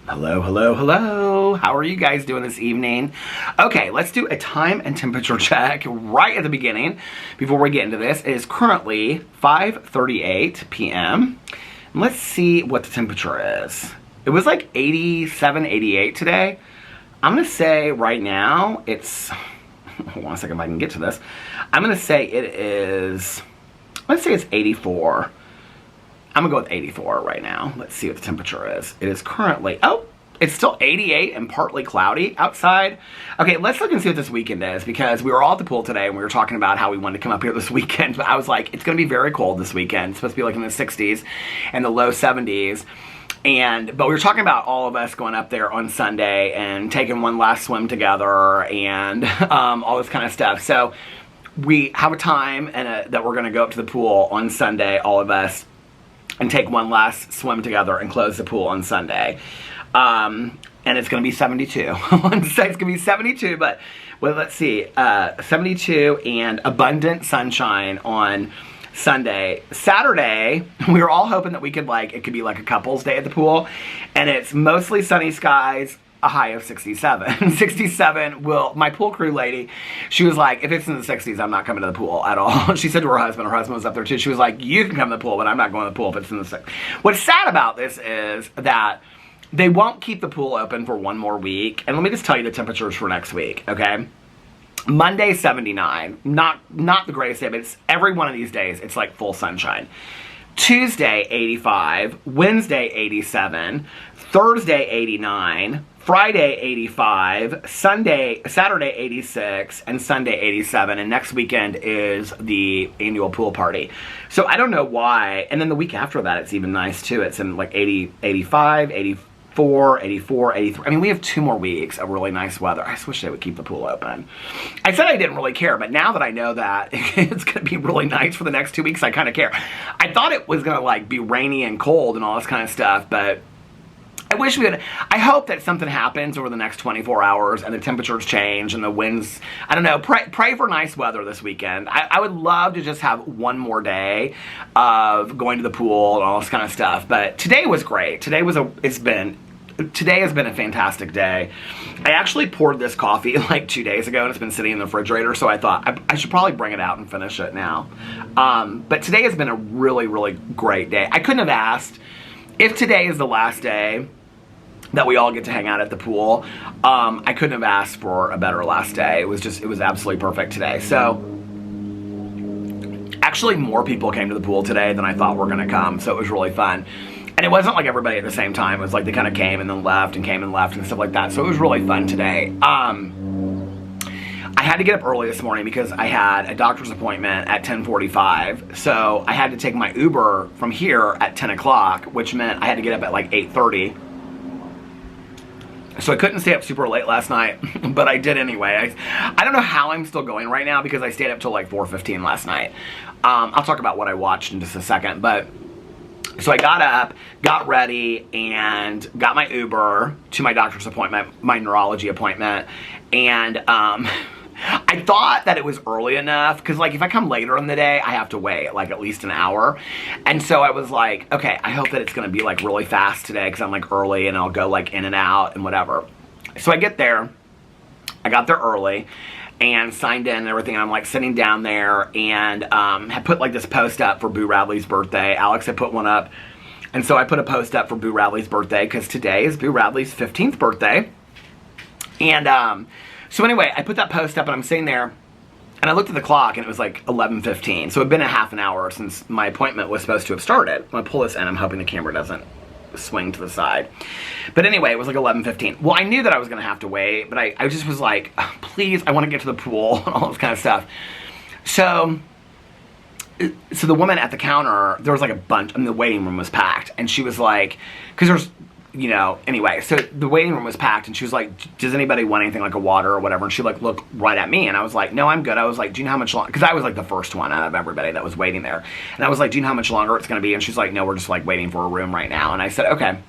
Hello, hello, hello. How are you guys doing this evening? Okay, let's do a time and temperature check right at the beginning before we get into this. It is currently 5:38 p.m. Let's see what the temperature is. It was like 87, 88 today. I'm gonna say right now it's, hold on a second if I can get to this. I'm gonna say it is, let's say it's 84. I'm gonna go with 84 right now. Let's see what the temperature is. It is currently, oh, it's still 88 and partly cloudy outside. Okay, let's look and see what this weekend is, because we were all at the pool today and we were talking about how we wanted to come up here this weekend, but I was like, it's gonna be very cold this weekend. It's supposed to be like in the 60s and the low 70s. But we were talking about all of us going up there on Sunday and taking one last swim together and all this kind of stuff. So we have a time that we're gonna go up to the pool on Sunday, all of us, and take one last swim together and close the pool on Sunday. And it's going to be 72. It's going to be 72, but well, let's see. 72 and abundant sunshine on Sunday. Saturday, we were all hoping that we could it could be like a couple's day at the pool. And it's mostly sunny skies, a high of 67. 67 my pool crew lady, she was like, if it's in the 60s, I'm not coming to the pool at all. She said to her husband was up there too. She was like, you can come to the pool, but I'm not going to the pool if it's in the 60s. What's sad about this is that they won't keep the pool open for one more week. And let me just tell you the temperatures for next week, okay? Monday, 79. Not the greatest day, but it's every one of these days, it's like full sunshine. Tuesday, 85. Wednesday, 87. Thursday, 89. Friday, 85, Saturday, 86, and Sunday, 87, and next weekend is the annual pool party. So I don't know why, and then the week after that, it's even nice too. It's in like 80, 85, 84, 84, 83. I mean, we have 2 more weeks of really nice weather. I just wish they would keep the pool open. I said I didn't really care, but now that I know that it's going to be really nice for the next 2 weeks, I kind of care. I thought it was going to be rainy and cold and all this kind of stuff, but I wish we had, I hope that something happens over the next 24 hours and the temperatures change and the winds, I don't know, pray for nice weather this weekend. I would love to just have one more day of going to the pool and all this kind of stuff, but today was great. Today has been a fantastic day. I actually poured this coffee like 2 days ago and it's been sitting in the refrigerator, so I thought I should probably bring it out and finish it now. But today has been a really, really great day. I couldn't have asked, if today is the last day that we all get to hang out at the pool, I couldn't have asked for a better last day. It was absolutely perfect today. So actually more people came to the pool today than I thought were gonna come, so it was really fun. And it wasn't like everybody at the same time. It was like they kind of came and then left and came and left and stuff like that. So it was really fun today. I had to get up early this morning because I had a doctor's appointment at 10:45. So I had to take my Uber from here at 10 o'clock, which meant I had to get up at like 8:30. So I couldn't stay up super late last night, but I did anyway. I don't know how I'm still going right now because I stayed up till like 4:15 last night. I'll talk about what I watched in just a second, but so I got up, got ready, and got my Uber to my doctor's appointment, my neurology appointment, and I thought that it was early enough, because like if I come later in the day, I have to wait like at least an hour. And so I was like, okay, I hope that it's going to be like really fast today because I'm like early and I'll go like in and out and whatever. So I get there, I got there early and signed in and everything. And I'm like sitting down there and had put like this post up for Boo Radley's birthday. Alex had put one up. And so I put a post up for Boo Radley's birthday because today is Boo Radley's 15th birthday. And so anyway, I put that post up and I'm sitting there and I looked at the clock and it was like 11:15. So it had been a half an hour since my appointment was supposed to have started. I'm gonna pull this in. I'm hoping the camera doesn't swing to the side. But anyway, it was like 11:15. Well, I knew that I was gonna have to wait, but I just was like, oh, please, I wanna get to the pool and all this kind of stuff. So the woman at the counter, there was like a bunch, and the waiting room was packed. And she was like, because there's, anyway, so the waiting room was packed and she was like, does anybody want anything like a water or whatever? And she like looked right at me and I was like, no, I'm good. I was like, do you know how much longer? Because I was like the first one out of everybody that was waiting there. And I was like, do you know how much longer it's going to be? And she's like, no, we're just like waiting for a room right now. And I said, okay.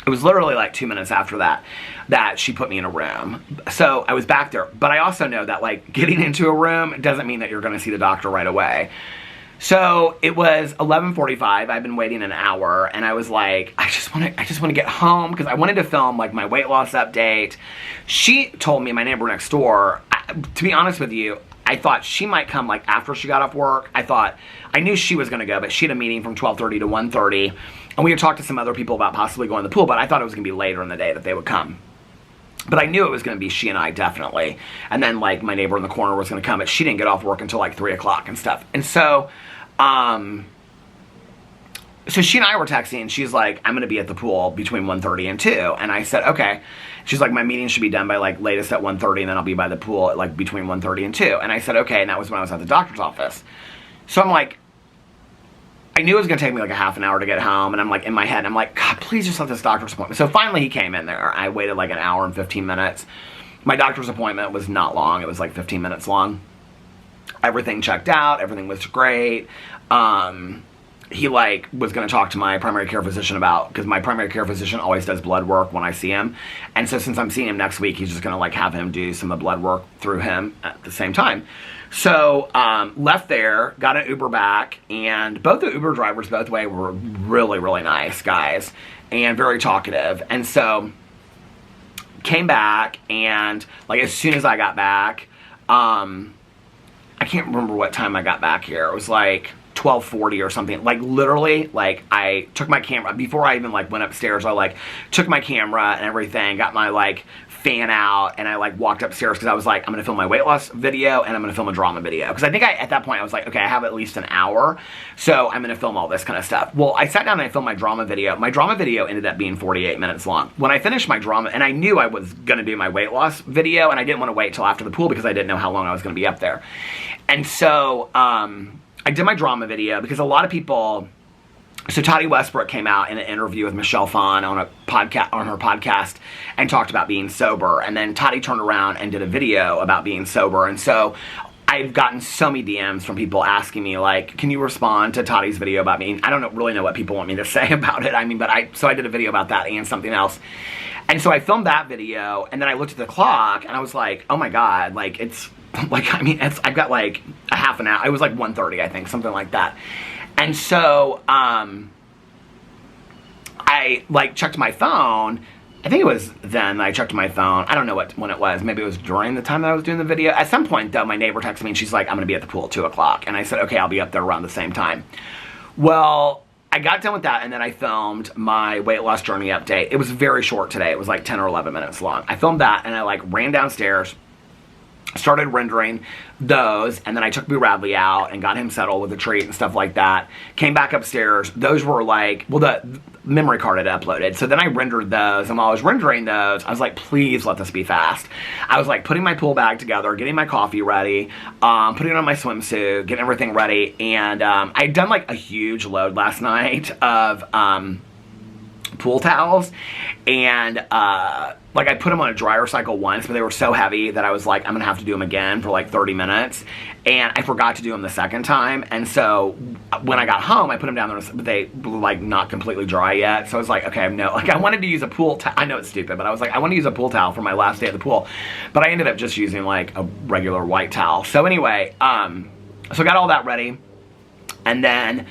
It was literally like 2 minutes after that she put me in a room. So I was back there. But I also know that like getting into a room doesn't mean that you're going to see the doctor right away. So it was 11:45. I've been waiting an hour, and I was like, I just want to get home because I wanted to film like my weight loss update. She told me, my neighbor next door, to be honest with you, I thought she might come like after she got off work. I knew she was going to go, but she had a meeting from 12:30 to 1:30, and we had talked to some other people about possibly going to the pool, but I thought it was going to be later in the day that they would come. But I knew it was going to be she and I, definitely. And then, like, my neighbor in the corner was going to come, but she didn't get off work until, like, 3 o'clock and stuff. And so, so she and I were texting, and she's like, I'm going to be at the pool between 1:30 and 2. And I said, okay. She's like, my meeting should be done by, like, latest at 1:30, and then I'll be by the pool at, like, between 1:30 and 2. And I said, okay, and that was when I was at the doctor's office. So I'm like, I knew it was going to take me like a half an hour to get home, and I'm like, in my head, I'm like, God, please just let this doctor's appointment. So finally he came in there. I waited like an hour and 15 minutes. My doctor's appointment was not long. It was like 15 minutes long. Everything checked out. Everything was great. He like was going to talk to my primary care physician about, because my primary care physician always does blood work when I see him. And so since I'm seeing him next week, he's just going to like have him do some of the blood work through him at the same time. So, left there, got an Uber back, and both the Uber drivers both ways were really, really nice guys, and very talkative. And so, came back, and, like, as soon as I got back, I can't remember what time I got back here. It was, like, 12:40 or something. Like, literally, like, I took my camera, before I even, like, went upstairs, I, like, took my camera and everything, got my, like, fan out, and I like walked upstairs because I was like, I'm gonna film my weight loss video and I'm gonna film a drama video, because I think at that point I was like, okay, I have at least an hour, so I'm gonna film all this kind of stuff. Well, I sat down and I filmed my drama video. My drama video ended up being 48 minutes long. When I finished my drama, and I knew I was gonna do my weight loss video, and I didn't want to wait till after the pool because I didn't know how long I was gonna be up there. And so I did my drama video because a lot of people. So Toddy Westbrook came out in an interview with Michelle Phan on her podcast and talked about being sober. And then Toddy turned around and did a video about being sober. And so I've gotten so many DMs from people asking me, like, can you respond to Toddy's video about me? I don't really know what people want me to say about it. I mean, so I did a video about that and something else. And so I filmed that video, and then I looked at the clock, and I was like, oh my God, like, it's, like, I mean, I've got like a half an hour. It was like 1:30, I think, something like that. And so, I, like, checked my phone. I think it was then I checked my phone. I don't know when it was. Maybe it was during the time that I was doing the video. At some point, though, my neighbor texted me, and she's like, I'm going to be at the pool at 2 o'clock. And I said, okay, I'll be up there around the same time. Well, I got done with that, and then I filmed my weight loss journey update. It was very short today. It was like 10 or 11 minutes long. I filmed that, and I, like, ran downstairs, started rendering those, and then I took Boo Radley out and got him settled with a treat and stuff like that. Came back upstairs. Those were like, well, the memory card had uploaded. So then I rendered those, and while I was rendering those, I was like, please let this be fast. I was like putting my pool bag together, getting my coffee ready, putting on my swimsuit, getting everything ready, and I'd done like a huge load last night of pool towels, and like I put them on a dryer cycle once, but they were so heavy that I was like, I'm gonna have to do them again for like 30 minutes, and I forgot to do them the second time. And so when I got home, I put them down there, but they were like not completely dry yet. So I was like, okay, no, like I wanted to use a pool towel. I know it's stupid, but I was like, I want to use a pool towel for my last day at the pool, but I ended up just using like a regular white towel. So anyway, so I got all that ready, and then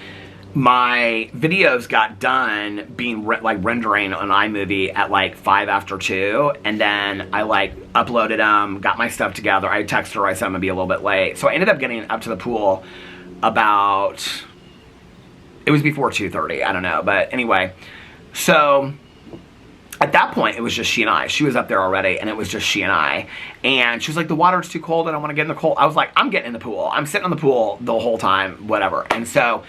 my videos got done being rendering on iMovie at like 5 after 2, and then I like uploaded them, got my stuff together. I texted her, I said I'm gonna be a little bit late. So I ended up getting up to the pool about, it was before 2:30, I don't know, but anyway. So at that point, it was just she and I. She was up there already, and it was just she and I. And she was like, the water's too cold, I don't want to get in the cold. I was like, I'm getting in the pool. I'm sitting in the pool the whole time, whatever. And so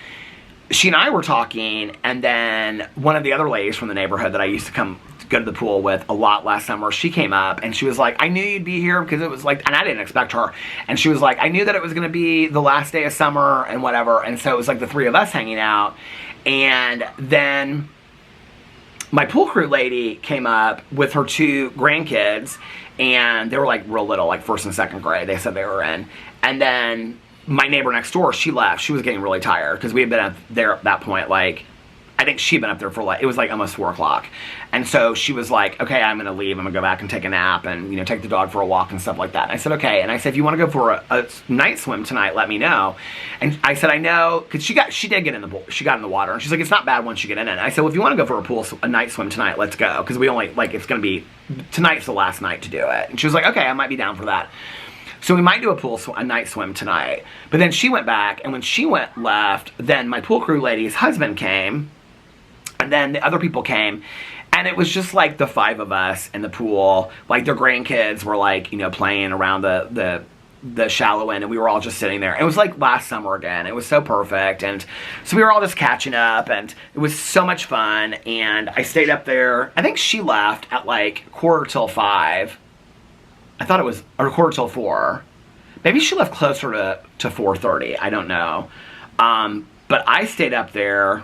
she and I were talking, and then one of the other ladies from the neighborhood that I used to go to the pool with a lot last summer, she came up, and she was like, I knew you'd be here, because it was like, and I didn't expect her, and she was like, I knew that it was going to be the last day of summer and whatever. And so it was like the three of us hanging out. And then my pool crew lady came up with her 2 grandkids, and they were like real little, like 1st and 2nd grade, they said they were in. And then my neighbor next door, she left. She was getting really tired, because we had been there at that point like I think she'd been up there for like, it was like almost 4 o'clock. And so she was like, okay, I'm going to leave. I'm going to go back and take a nap and, you know, take the dog for a walk and stuff like that. And I said, okay. And I said, if you want to go for a night swim tonight, let me know. And I said, I know, because she did get in the pool. She got in the water. And she's like, it's not bad once you get in it. And I said, well, if you want to go for a night swim tonight, let's go. Because we only, like, it's going to be, tonight's the last night to do it. And she was like, okay, I might be down for that. So we might do a night swim tonight. But then she went back, and when she left, then my pool crew lady's husband came. And then the other people came, and it was just like the 5 of us in the pool. Like their grandkids were like, you know, playing around the shallow end, and we were all just sitting there. It was like last summer again. It was so perfect, and so we were all just catching up, and it was so much fun. And I stayed up there. I think she left at like 5:15. I thought it was, or 4:15. Maybe she left closer to 4:30. I don't know. But I stayed up there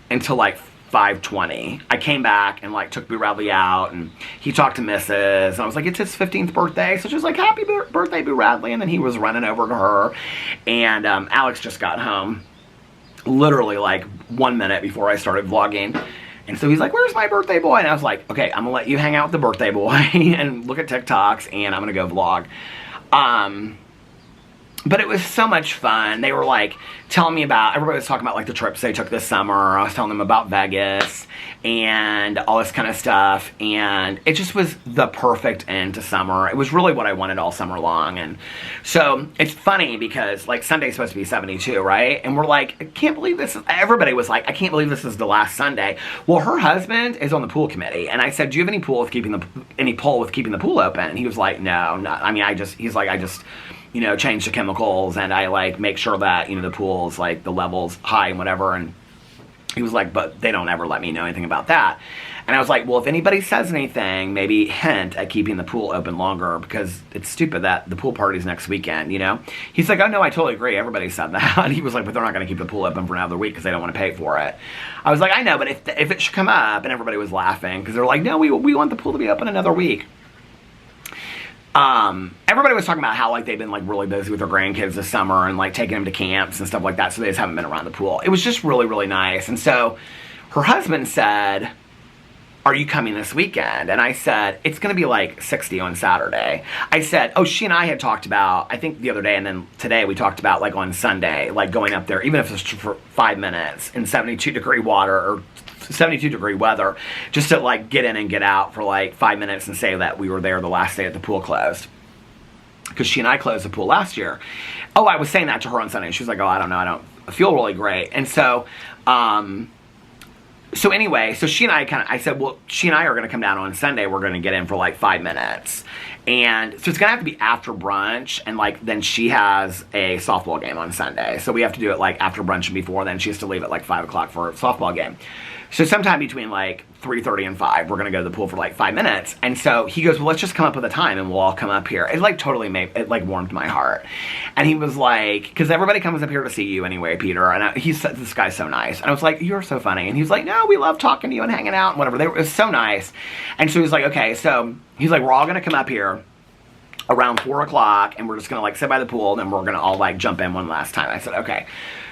until like 5:20. I came back and like took Boo Radley out, and he talked to Mrs. And I was like, it's his 15th birthday. So she was like, happy birthday, Boo Radley. And then he was running over to her. And Alex just got home literally like 1 minute before I started vlogging. And so he's like, where's my birthday boy? And I was like, okay, I'm gonna let you hang out with the birthday boy and look at TikToks, and I'm gonna go vlog. But it was so much fun. They were like telling me about, everybody was talking about like the trips they took this summer. I was telling them about Vegas and all this kind of stuff. And it just was the perfect end to summer. It was really what I wanted all summer long. And so it's funny because like Sunday's supposed to be 72, right? And we're like, I can't believe this is, everybody was like, I can't believe this is the last Sunday. Well, her husband is on the pool committee. And I said, do you have any pull with keeping the pool open? And he was like, no, not, I mean, he's like, I just, you know, change the chemicals, and I like make sure that, you know, the pool's like the level's high and whatever. And he was like, but they don't ever let me know anything about that. And I was like, well, if anybody says anything, maybe hint at keeping the pool open longer, because it's stupid that the pool party's next weekend, you know? He's like, oh no, I totally agree. Everybody said that. He was like, but they're not going to keep the pool open for another week because they don't want to pay for it. I was like, I know, but if it should come up, and everybody was laughing because they're like, no, we want the pool to be open another week. Everybody was talking about how like they've been like really busy with their grandkids this summer and like taking them to camps and stuff like that, so they just haven't been around the pool. It was just really, really nice. And so her husband said, are you coming this weekend? And I said, it's going to be like 60 on Saturday. I said, oh, she and I had talked about, I think the other day, and then today we talked about like on Sunday, like going up there, even if it's for 5 minutes in 72-degree water or 72-degree weather, just to like get in and get out for like 5 minutes and say that we were there the last day that the pool closed. Because she and I closed the pool last year. Oh, I was saying that to her on Sunday. She was like, oh, I don't know, I don't feel really great. And so, so anyway, so she and I said, well, she and I are going to come down on Sunday. We're going to get in for like 5 minutes. And so it's going to have to be after brunch. And like, then she has a softball game on Sunday. So we have to do it like after brunch and before. Then she has to leave at like 5 o'clock for a softball game. So sometime between like 3:30 and 5, we're going to go to the pool for like 5 minutes. And so he goes, well, let's just come up with a time and we'll all come up here. It like totally it like warmed my heart. And he was like, because everybody comes up here to see you anyway, Peter. And he said, this guy's so nice. And I was like, you're so funny. And he was like, no, we love talking to you and hanging out and whatever. It was so nice. And so he was like, okay, so he's like, we're all going to come up here around 4 o'clock and we're just going to like sit by the pool and then we're going to all like jump in one last time. I said, okay.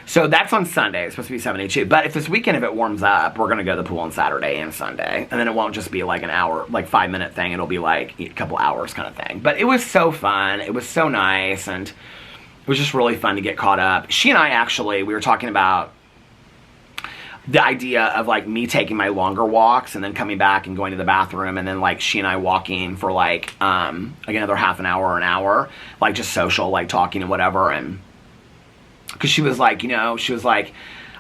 So that's on Sunday. It's supposed to be 72. But if this weekend, if it warms up, we're going to go to the pool on Saturday and Sunday. And then it won't just be like an hour, like 5-minute thing. It'll be like a couple hours kind of thing. But it was so fun. It was so nice. And it was just really fun to get caught up. She and I actually, we were talking about the idea of like me taking my longer walks and then coming back and going to the bathroom and then like she and I walking for like another half an hour or an hour, like just social, like talking and whatever. And because she was like, you know, she was like,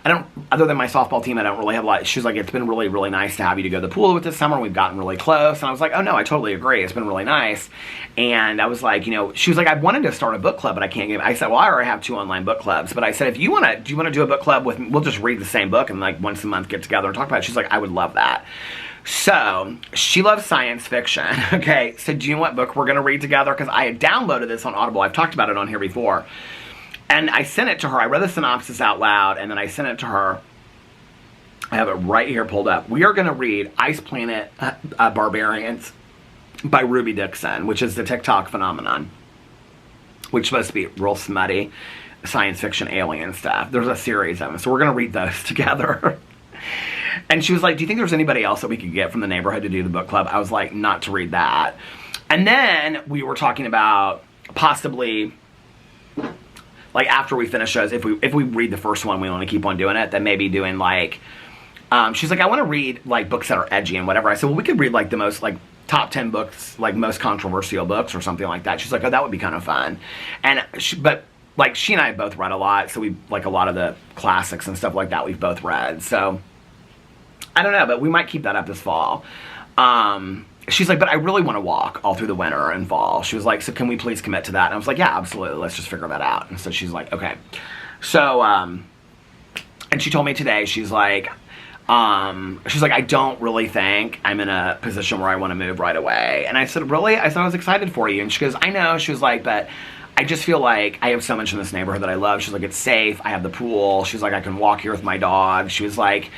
I don't, other than my softball team, I don't really have a lot. She was like, it's been really, really nice to have you to go to the pool with this summer. We've gotten really close. And I was like, oh no, I totally agree. It's been really nice. And I was like, you know, she was like, I wanted to start a book club, but I can't get, I said, well, I already have 2 online book clubs. But I said, if you want to, do you want to do a book club with me? We'll just read the same book and like once a month get together and talk about it. She's like, I would love that. So she loves science fiction. Okay. So do you know what book we're going to read together? Because I had downloaded this on Audible. I've talked about it on here before. And I sent it to her. I read the synopsis out loud, and then I sent it to her. I have it right here pulled up. We are going to read Ice Planet Barbarians by Ruby Dixon, which is the TikTok phenomenon, which is supposed to be real smutty science fiction alien stuff. There's a series of them, so we're going to read those together. And she was like, do you think there's anybody else that we could get from the neighborhood to do the book club? I was like, not to read that. And then we were talking about possibly, like, after we finish shows, if we read the first one, we want to keep on doing it, then maybe doing, like, she's like, I want to read, like, books that are edgy and whatever. I said, well, we could read, like, the most, like, top 10 books, like, most controversial books or something like that. She's like, oh, that would be kind of fun. And but like, she and I both read a lot, so we, like, a lot of the classics and stuff like that we've both read. So I don't know, but we might keep that up this fall. She's like, but I really want to walk all through the winter and fall. She was like, so can we please commit to that? And I was like, yeah, absolutely. Let's just figure that out. And so she's like, okay. So, and she told me today, she's like, I don't really think I'm in a position where I want to move right away. And I said, really? I said, I was excited for you. And she goes, I know. She was like, but I just feel like I have so much in this neighborhood that I love. She's like, it's safe. I have the pool. She's like, I can walk here with my dog. She was like,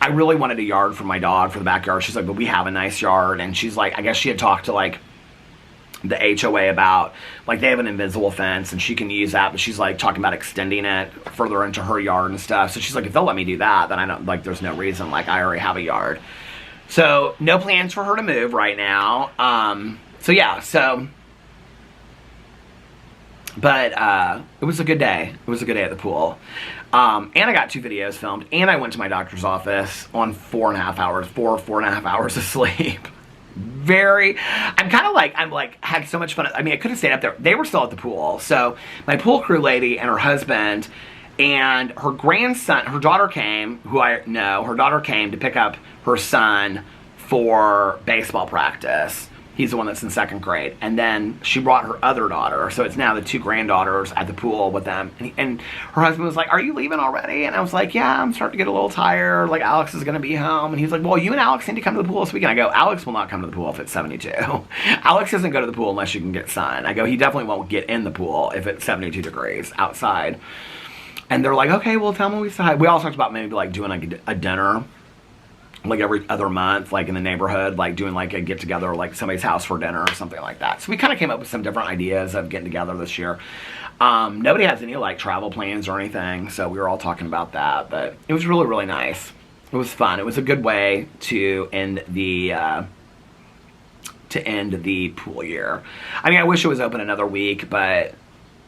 I really wanted a yard for my dog for the backyard. She's like, but we have a nice yard. And she's like, I guess she had talked to, like, the HOA about, like, they have an invisible fence and she can use that, but she's like talking about extending it further into her yard and stuff. So she's like, if they'll let me do that, then I don't, like, there's no reason, like, I already have a yard. So no plans for her to move right now. So yeah, so, but it was a good day. It was a good day at the pool. And I got 2 videos filmed, and I went to my doctor's office on 4.5 hours of sleep. I'm like, had so much fun. I mean, I could have stayed up there. They were still at the pool. So my pool crew lady and her husband and her grandson, her daughter came, who I know, her daughter came to pick up her son for baseball practice. He's the one that's in 2nd grade. And then she brought her other daughter. So it's now the 2 granddaughters at the pool with them. And her husband was like, are you leaving already? And I was like, yeah, I'm starting to get a little tired. Like, Alex is going to be home. And he's like, well, you and Alex need to come to the pool this weekend. I go, Alex will not come to the pool if it's 72. Alex doesn't go to the pool unless you can get sun. I go, he definitely won't get in the pool if it's 72 degrees outside. And they're like, okay, well, tell me we decide. We all talked about maybe, like, doing, like, a dinner, like, every other month, like, in the neighborhood, like, doing, like, a get-together, like, somebody's house for dinner or something like that. So we kind of came up with some different ideas of getting together this year. Nobody has any, like, travel plans or anything, so we were all talking about that. But it was really, really nice. It was fun. It was a good way to end the pool year. I mean, I wish it was open another week, but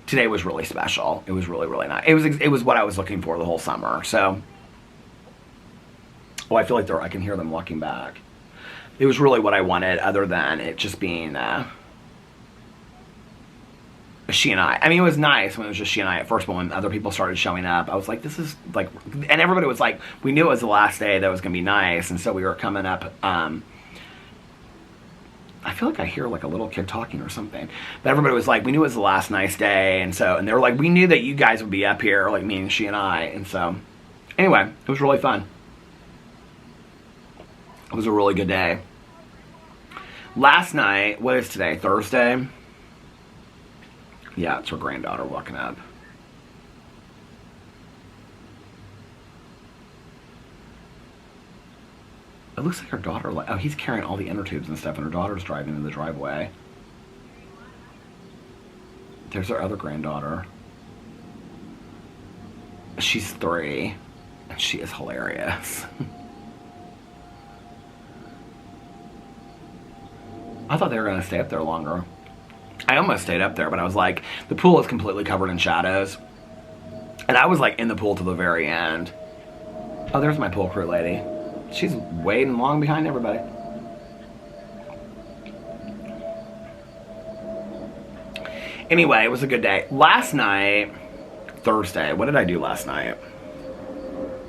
today was really special. It was really, really nice. It was what I was looking for the whole summer, so... Oh, I feel like I can hear them walking back. It was really what I wanted, other than it just being she and I. I mean, it was nice when it was just she and I at first, but when other people started showing up, I was like, this is like, and everybody was like, we knew it was the last day that was going to be nice, and so we were coming up, I feel like I hear like a little kid talking or something, but everybody was like, we knew it was the last nice day, and they were like, we knew that you guys would be up here, like me and she and I, and so, anyway, it was really fun. It was a really good day. Last night, what is today, Thursday? Yeah, it's her granddaughter walking up. It looks like her daughter, oh, he's carrying all the inner tubes and stuff, and her daughter's driving in the driveway. There's her other granddaughter. She's 3, and she is hilarious. I thought they were going to stay up there longer. I almost stayed up there, but I was like, the pool is completely covered in shadows. And I was like in the pool to the very end. Oh, there's my pool crew lady. She's waiting long behind everybody. Anyway, it was a good day. Last night, Thursday, what did I do last night?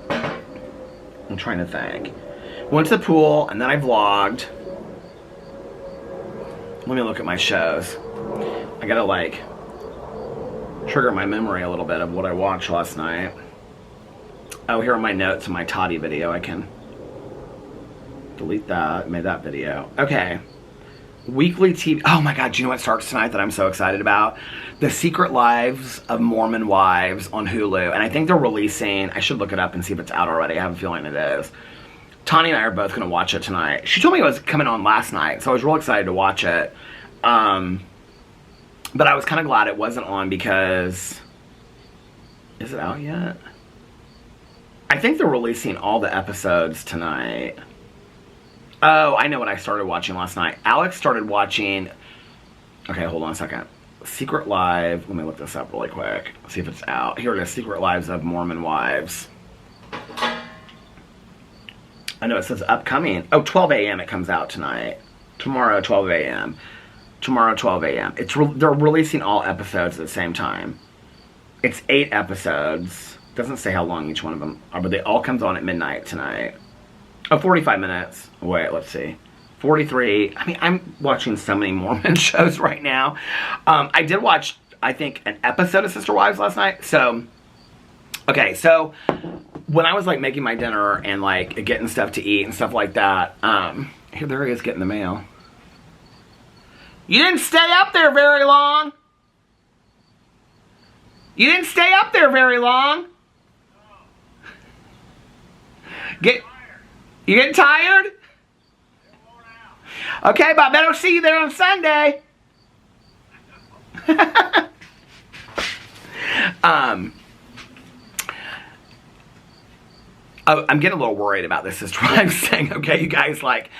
I'm trying to think. Went to the pool, and then I vlogged. Let me look at my shows. I gotta, like, trigger my memory a little bit of what I watched last night. Oh, here are my notes in my Toddy video. I can delete that. Made that video. Okay. Weekly TV. Oh my God, do you know what starts tonight that I'm so excited about? The Secret Lives of Mormon Wives on Hulu. And I think they're releasing, I should look it up and see if it's out already. I have a feeling it is. Tani and I are both going to watch it tonight. She told me it was coming on last night, so I was real excited to watch it. But I was kind of glad it wasn't on because... Is it out yet? I think they're releasing all the episodes tonight. Oh, I know what I started watching last night. Alex started watching... Okay, hold on a second. Secret Live. Let me look this up really quick. See if it's out. Here it is. Secret Lives of Mormon Wives. I know it says upcoming. Oh, 12 a.m. it comes out tonight. Tomorrow, 12 a.m. Tomorrow, 12 a.m. They're releasing all episodes at the same time. It's 8 episodes. Doesn't say how long each one of them are, but they all comes on at midnight tonight. Oh, 45 minutes. Wait, let's see. 43. I mean, I'm watching so many Mormon shows right now. I did watch, I think, an episode of Sister Wives last night. So, okay, so when I was like making my dinner and like getting stuff to eat and stuff like that, here there he is getting the mail. You didn't stay up there very long. You didn't stay up there very long. You getting tired? Okay, but I better see you there on Sunday. I'm getting a little worried about this Sister Wives thing. Okay, you guys, like,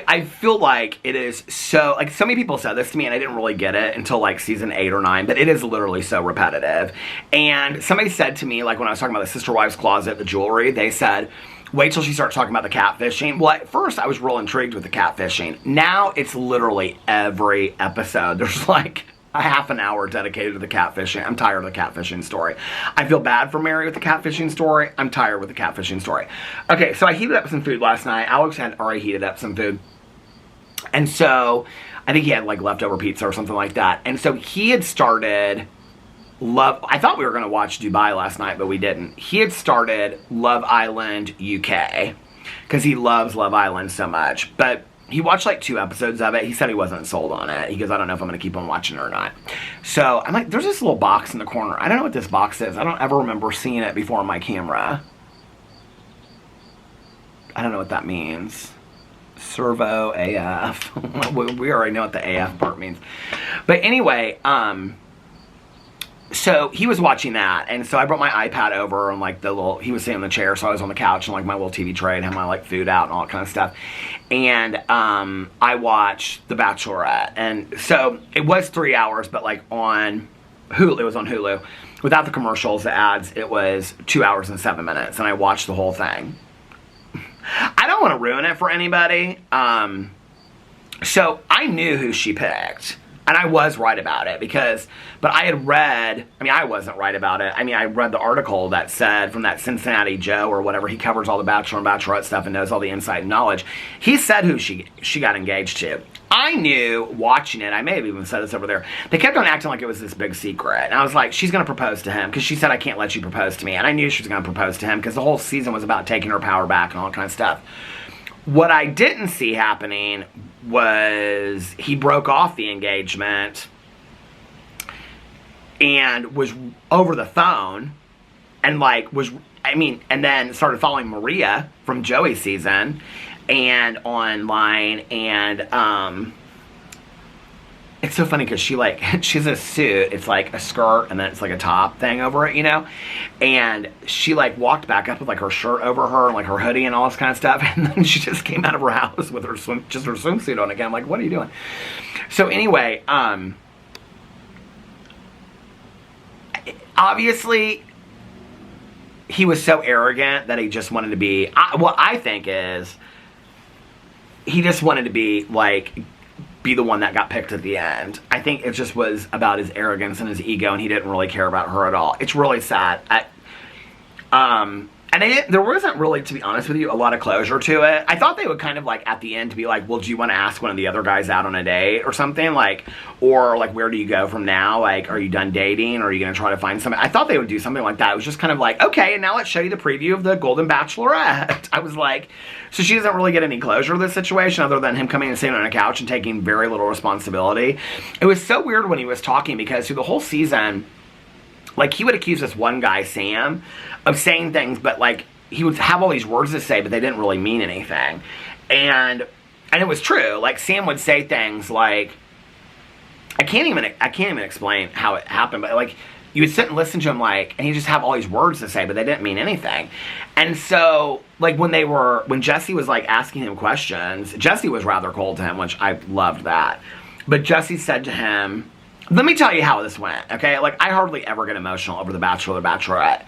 I feel like it is so, like, so many people said this to me and I didn't really get it until like season 8 or 9, but it is literally so repetitive. And somebody said to me, like when I was talking about the Sister Wives closet, the jewelry, they said, wait till she starts talking about the catfishing. Well, at first I was real intrigued with the catfishing. Now it's literally every episode. There's like a half an hour dedicated to the catfishing. I'm tired of the catfishing story. I feel bad for Mary with the catfishing story. I'm tired with the catfishing story. Okay, so I heated up some food last night. Alex had already heated up some food. And so I think he had like leftover pizza or something like that. And so he had started I thought we were going to watch Dubai last night, but we didn't. He had started Love Island UK because he loves Love Island so much. But he watched like 2 episodes of it. He said he wasn't sold on it. He goes, I don't know if I'm going to keep on watching it or not. So I'm like, there's this little box in the corner. I don't know what this box is. I don't ever remember seeing it before on my camera. I don't know what that means. Servo AF. We already know what the AF part means. But anyway, so he was watching that, and so I brought my iPad over and like he was sitting on the chair, so I was on the couch and like my little TV tray and had my like food out and all that kind of stuff. And I watched The Bachelorette, and so it was 3 hours, but like on Hulu, it was on Hulu. Without the commercials, the ads, it was 2 hours and 7 minutes, and I watched the whole thing. I don't want to ruin it for anybody. So I knew who she picked. And I was right about it but I had read, I mean, I wasn't right about it. I mean, I read the article that said from that Cincinnati Joe or whatever, he covers all the Bachelor and Bachelorette stuff and knows all the inside knowledge. He said who she got engaged to. I knew watching it, I may have even said this over there, they kept on acting like it was this big secret. And I was like, she's going to propose to him because she said, I can't let you propose to me. And I knew she was going to propose to him because the whole season was about taking her power back and all that kind of stuff. What I didn't see happening was he broke off the engagement and was over the phone and like and then started following Maria from Joey's season and online, and it's so funny because she's a suit, it's like a skirt and then it's like a top thing over it, you know, and she like walked back up with like her shirt over her and like her hoodie and all this kind of stuff, and then she just came out of her house with her swimsuit on again. I'm like, what are you doing? So anyway, obviously he was so arrogant that he just wanted to be, what I think is he just wanted to be the one that got picked at the end. I think it just was about his arrogance and his ego, and he didn't really care about her at all. It's really sad. There wasn't really, to be honest with you, a lot of closure to it. I thought they would kind of like at the end to be like, well, do you want to ask one of the other guys out on a date or something? Like, or like, where do you go from now? Like, are you done dating or are you going to try to find something? I thought they would do something like that. It was just kind of like, okay, and now let's show you the preview of the Golden Bachelorette. I was like, so she doesn't really get any closure to this situation other than him coming and sitting on a couch and taking very little responsibility. It was so weird when he was talking because through the whole season, like, he would accuse this one guy, Sam, of saying things, but, like, he would have all these words to say, but they didn't really mean anything. And it was true. Like, Sam would say things like, I can't even explain how it happened, but, like, you would sit and listen to him, like, and he'd just have all these words to say, but they didn't mean anything. And so, like, when Jesse was, like, asking him questions, Jesse was rather cold to him, which I loved that. But Jesse said to him, let me tell you how this went, okay? Like, I hardly ever get emotional over The Bachelor or The Bachelorette.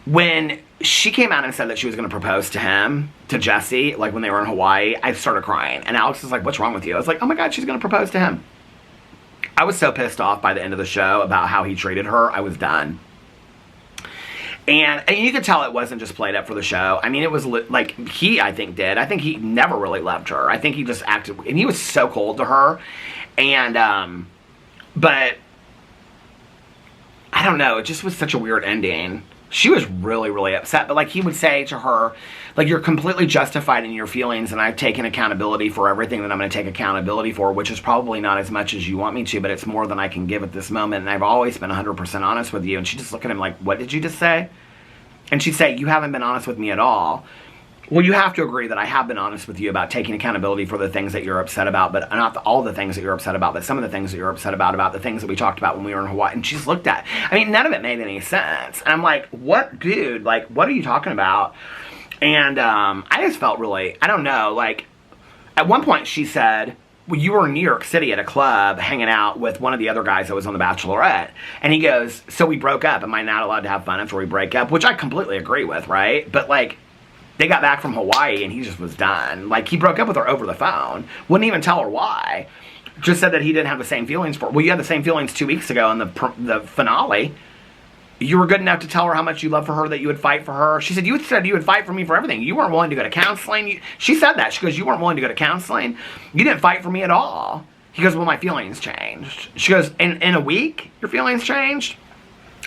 When she came out and said that she was going to propose to him, to Jesse, like, when they were in Hawaii, I started crying. And Alex was like, what's wrong with you? I was like, oh my God, she's going to propose to him. I was so pissed off by the end of the show about how he treated her. I was done. And you could tell it wasn't just played up for the show. I mean, it was like he, I think, did. I think he never really loved her. I think he just acted, and he was so cold to her. And, but I don't know. It just was such a weird ending. She was really, really upset. But, like, he would say to her, like, you're completely justified in your feelings, and I've taken accountability for everything that I'm going to take accountability for, which is probably not as much as you want me to, but it's more than I can give at this moment, and I've always been 100% honest with you. And she'd just look at him like, what did you just say? And she'd say, you haven't been honest with me at all. Well, you have to agree that I have been honest with you about taking accountability for the things that you're upset about, but not all the things that you're upset about, but some of the things that you're upset about the things that we talked about when we were in Hawaii. And she's looked at, I mean, none of it made any sense. And I'm like, what, dude? Like, what are you talking about? And I just felt really, I don't know, like, at one point she said, well, you were in New York City at a club hanging out with one of the other guys that was on The Bachelorette. And he goes, so we broke up. Am I not allowed to have fun after we break up? Which I completely agree with, right? But, like, they got back from Hawaii and he just was done. Like, he broke up with her over the phone. Wouldn't even tell her why. Just said that he didn't have the same feelings for her. Well, you had the same feelings 2 weeks ago in the finale. You were good enough to tell her how much you love for her, that you would fight for her. She said, you said you would fight for me for everything. You weren't willing to go to counseling. She said that. She goes, you weren't willing to go to counseling. You didn't fight for me at all. He goes, well, my feelings changed. She goes, in a week, your feelings changed?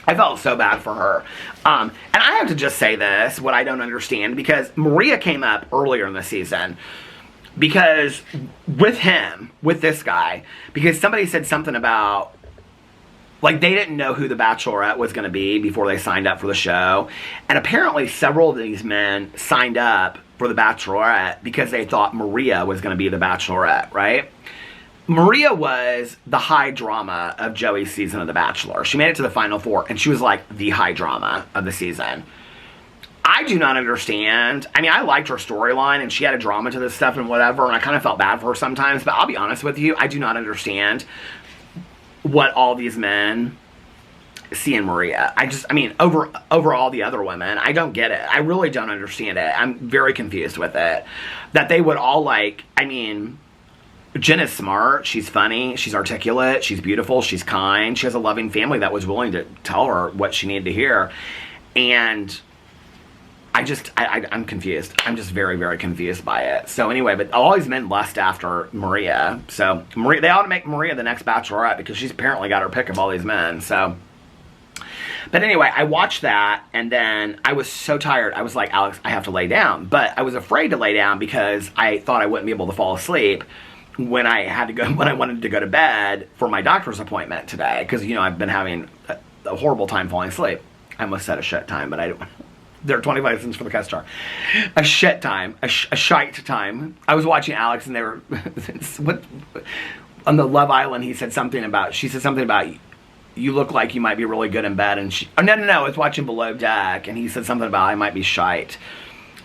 I felt so bad for her. And I have to just say this, what I don't understand, because Maria came up earlier in the season. Because with him, with this guy, because somebody said something about, like, they didn't know who the Bachelorette was going to be before they signed up for the show. And apparently several of these men signed up for the Bachelorette because they thought Maria was going to be the Bachelorette, right? Maria was the high drama of Joey's season of The Bachelor. She made it to the final four, and she was, like, the high drama of the season. I do not understand. I mean, I liked her storyline, and she had a drama to this stuff and whatever, and I kind of felt bad for her sometimes. But I'll be honest with you, I do not understand what all these men see in Maria. I mean, over all the other women, I don't get it. I really don't understand it. I'm very confused with it. That they would all, like, I mean, Jen is smart, she's funny, she's articulate, she's beautiful, she's kind, she has a loving family that was willing to tell her what she needed to hear. And I'm confused. I'm just very, very confused by it. So anyway, but all these men lust after Maria. So Maria, they ought to make Maria the next Bachelorette because she's apparently got her pick of all these men. So, but anyway, I watched that and then I was so tired. I was like, Alex, I have to lay down. But I was afraid to lay down because I thought I wouldn't be able to fall asleep when I wanted to go to bed for my doctor's appointment today. Because, you know, I've been having a horrible time falling asleep. I almost said a shit time, but I don't. There are 25 cents for the guest star. A shit time. A shite time. I was watching Alex and they were... on the Love Island, she said something about, you look like you might be really good in bed. And she... Oh, no. I was watching Below Deck and he said something about I might be shite.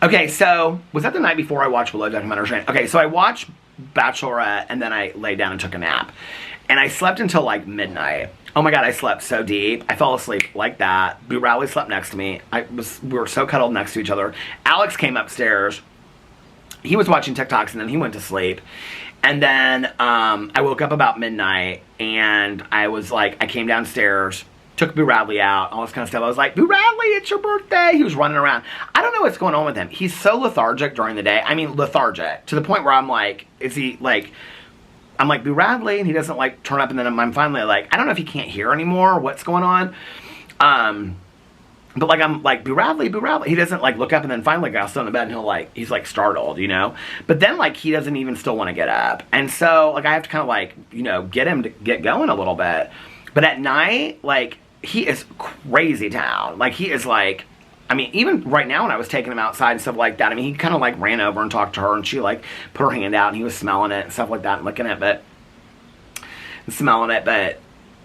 Okay, so... Was that the night before I watched Below Deck? I'm understanding. Okay, so I watched Bachelorette and then I laid down and took a nap. And I slept until like midnight. Oh my God, I slept so deep. I fell asleep like that. Boo Radley slept next to me. We were so cuddled next to each other. Alex came upstairs. He was watching TikToks and then he went to sleep. And then I woke up about midnight and I was like, I came downstairs, took Boo Radley out, all this kind of stuff. I was like, Boo Radley, it's your birthday. He was running around. I don't know what's going on with him. He's so lethargic during the day. I mean, lethargic. To the point where I'm like, is he like... I'm like, Boo Radley, and he doesn't, like, turn up, and then I'm finally like, I don't know if he can't hear anymore, what's going on, but, like, I'm like, Boo Radley, he doesn't, like, look up, and then finally, like, I'll sit on the bed, and he'll, like, he's, like, startled, you know, but then, like, he doesn't even still want to get up, and so, like, I have to kind of, like, you know, get him to get going a little bit, but at night, like, he is crazy town, like, he is, like, I mean, even right now when I was taking him outside and stuff like that, I mean, he kind of, like, ran over and talked to her, and she, like, put her hand out, and he was smelling it and stuff like that, and looking at it, but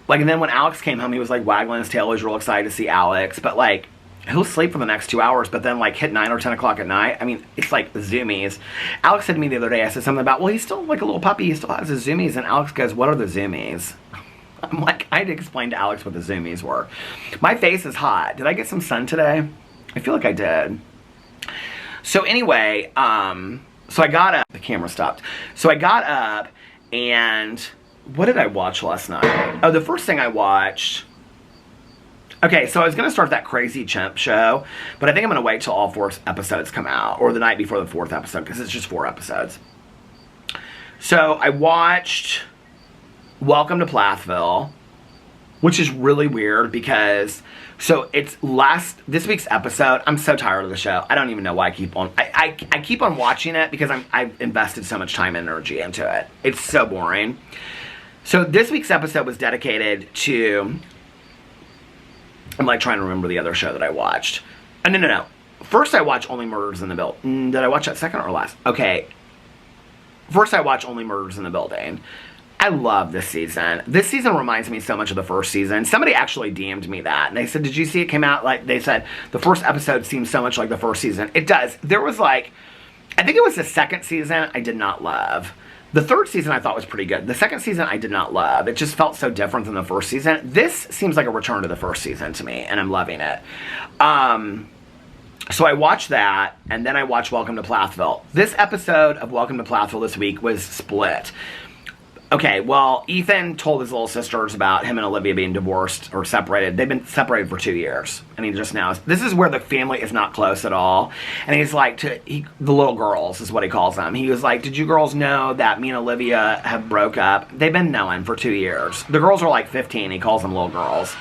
Like, and then when Alex came home, he was like waggling his tail. He was real excited to see Alex. But like, he'll sleep for the next 2 hours, but then like hit 9 or 10 o'clock at night. I mean, it's like zoomies. Alex said to me the other day, I said something about, well, he's still like a little puppy. He still has his zoomies. And Alex goes, what are the zoomies? I'm like, I had to explain to Alex what the zoomies were. My face is hot. Did I get some sun today? I feel like I did. So anyway, so I got up. The camera stopped. So I got up and what did I watch last night? Oh, the first thing I watched... Okay, so I was going to start that Crazy Chimp show, but I think I'm going to wait till all 4 episodes come out, or the night before the 4th episode, because it's just 4 episodes. So I watched Welcome to Plathville, which is really weird because... So it's this week's episode. I'm so tired of the show. I don't even know why I keep on... I keep on watching it because I've invested so much time and energy into it. It's so boring. So this week's episode was dedicated to... I'm like trying to remember the other show that I watched. No. First I watched Only Murders in the Building. Did I watch that second or last? Okay. First I watched Only Murders in the Building. I love this season. This season reminds me so much of the first season. Somebody actually DM'd me that. And they said, did you see it came out? Like, they said, the first episode seems so much like the first season. It does. There was like, I think it was the second season I did not love. The third season I thought was pretty good. The second season I did not love. It just felt so different than the first season. This seems like a return to the first season to me, and I'm loving it. So I watched that, and then I watched Welcome to Plathville. This episode of Welcome to Plathville this week was split. Okay, well, Ethan told his little sisters about him and Olivia being divorced or separated. They've been separated for 2 years. And he just now... This is where the family is not close at all. And he's like, the little girls is what he calls them. He was like, did you girls know that me and Olivia have broke up? They've been knowing for 2 years. The girls are like 15. He calls them little girls.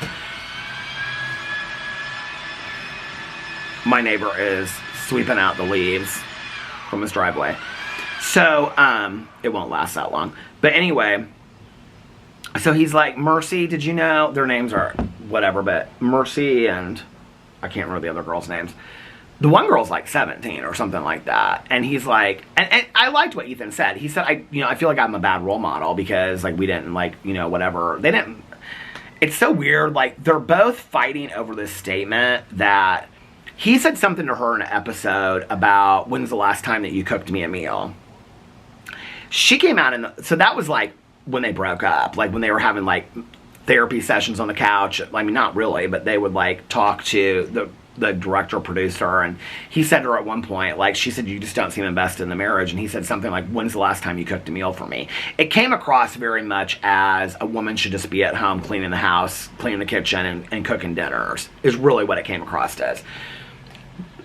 My neighbor is sweeping out the leaves from his driveway. So, it won't last that long. But anyway, so he's like, Mercy, did you know? Their names are whatever, but Mercy and I can't remember the other girls' names. The one girl's like 17 or something like that. And he's like, and I liked what Ethan said. He said, I feel like I'm a bad role model because like we didn't like, whatever. They didn't, it's so weird. Like they're both fighting over this statement that he said something to her in an episode about when's the last time that you cooked me a meal. She came out and so that was like when they broke up, like when they were having like therapy sessions on the couch. I mean, not really, but they would like talk to the director producer, and he said to her at one point, like she said, you just don't seem invested in the marriage, and he said something like, when's the last time you cooked a meal for me? It came across very much as a woman should just be at home cleaning the house, cleaning the kitchen, and cooking dinners is really what it came across as.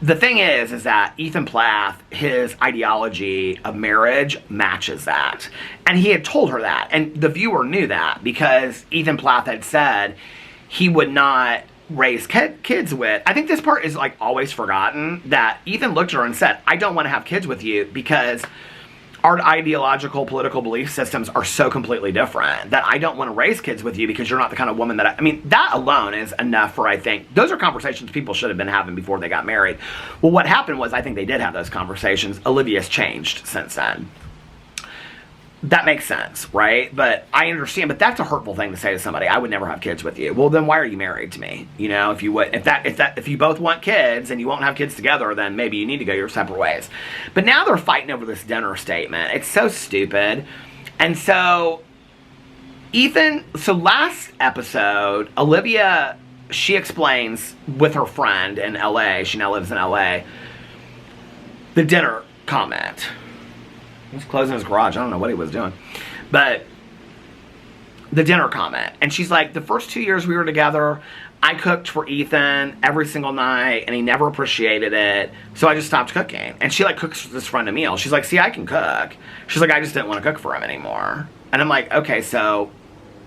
The thing is that Ethan Plath, his ideology of marriage matches that. And he had told her that. And the viewer knew that because Ethan Plath had said he would not raise kids with. I think this part is like always forgotten, that Ethan looked at her and said, I don't want to have kids with you because our ideological political belief systems are so completely different that I don't want to raise kids with you because you're not the kind of woman that I mean, that alone is enough for, I think, those are conversations people should have been having before they got married. Well, what happened was I think they did have those conversations. Olivia's changed since then. That makes sense, right? But I understand, but that's a hurtful thing to say to somebody. I would never have kids with you. Well, then why are you married to me? You know, if you both want kids and you won't have kids together, then maybe you need to go your separate ways. But now they're fighting over this dinner statement. It's so stupid. And so last episode, Olivia, she explains with her friend in LA, she now lives in LA, the dinner comment. He was closing his garage. I don't know what he was doing. But the dinner comment. And she's like, the first 2 years we were together, I cooked for Ethan every single night, and he never appreciated it. So I just stopped cooking. And she like cooks this friend a meal. She's like, see, I can cook. She's like, I just didn't want to cook for him anymore. And I'm like, okay, so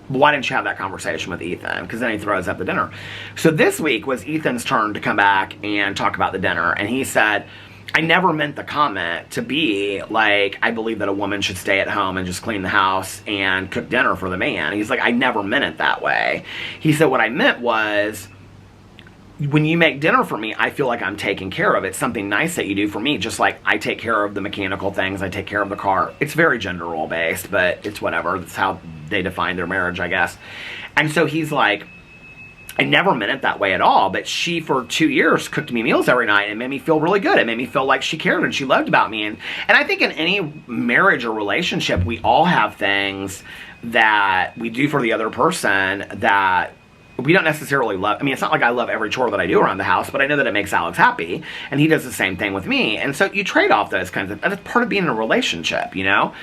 why didn't you have that conversation with Ethan? Because then he throws up the dinner. So this week was Ethan's turn to come back and talk about the dinner. And he said, I never meant the comment to be like, I believe that a woman should stay at home and just clean the house and cook dinner for the man. He's like, I never meant it that way. He said, what I meant was, when you make dinner for me, I feel like I'm taking care of it. It's something nice that you do for me, just like I take care of the mechanical things, I take care of the car. It's very gender role based, but it's whatever. That's how they defined their marriage, I guess. And so he's like, I never meant it that way at all, but she, for 2 years, cooked me meals every night and made me feel really good. It made me feel like she cared and she loved about me. And I think in any marriage or relationship, we all have things that we do for the other person that we don't necessarily love. I mean, it's not like I love every chore that I do around the house, but I know that it makes Alex happy, and he does the same thing with me. And so you trade off those kinds of, that's part of being in a relationship, you know?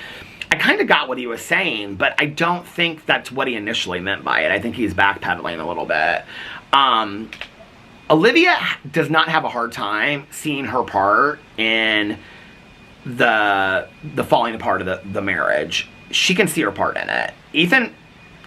I kind of got what he was saying, but I don't think that's what he initially meant by it. I think he's backpedaling a little bit. Olivia does not have a hard time seeing her part in the falling apart of the marriage. She can see her part in it. Ethan